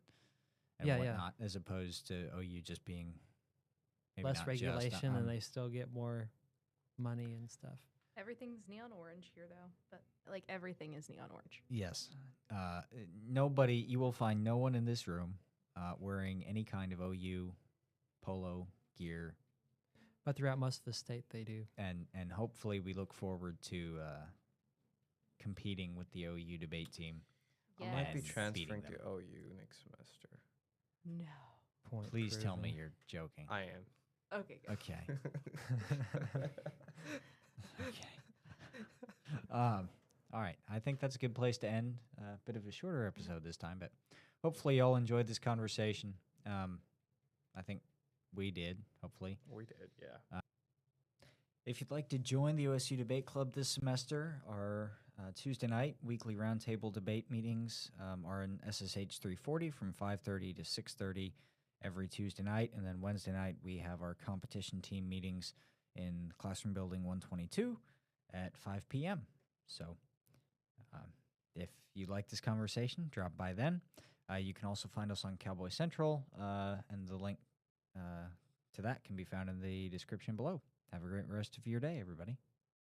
S3: Yeah, yeah.
S1: whatnot, as opposed to OU just being maybe
S3: Less
S1: not
S3: regulation,
S1: just,
S3: and they still get more money and stuff.
S2: Everything's neon orange here, though. But like everything is neon orange.
S1: Yes. Nobody, you will find no one in this room wearing any kind of OU polo gear,
S3: But throughout most of the state, they do.
S1: and hopefully we look forward to competing with the OU debate team.
S4: I might be
S1: and
S4: transferring
S1: beating
S4: to OU next semester.
S2: No.
S3: Point
S1: Please tell me
S3: proven.
S1: you're joking.
S4: I am.
S2: Okay, good.
S1: Okay. Okay. All right. I think that's a good place to end. A bit of a shorter episode this time, but hopefully y'all enjoyed this conversation. I think we did, hopefully.
S4: We did, yeah.
S1: If you'd like to join the OSU Debate Club this semester, our Tuesday night weekly roundtable debate meetings are in SSH 340 from 5:30 to 6:30 every Tuesday night. And then Wednesday night, we have our competition team meetings in Classroom Building 122 at 5 p.m. So if you like this conversation, drop by then. You can also find us on Cowboy Central, and the link to that can be found in the description below. Have a great rest of your day, everybody.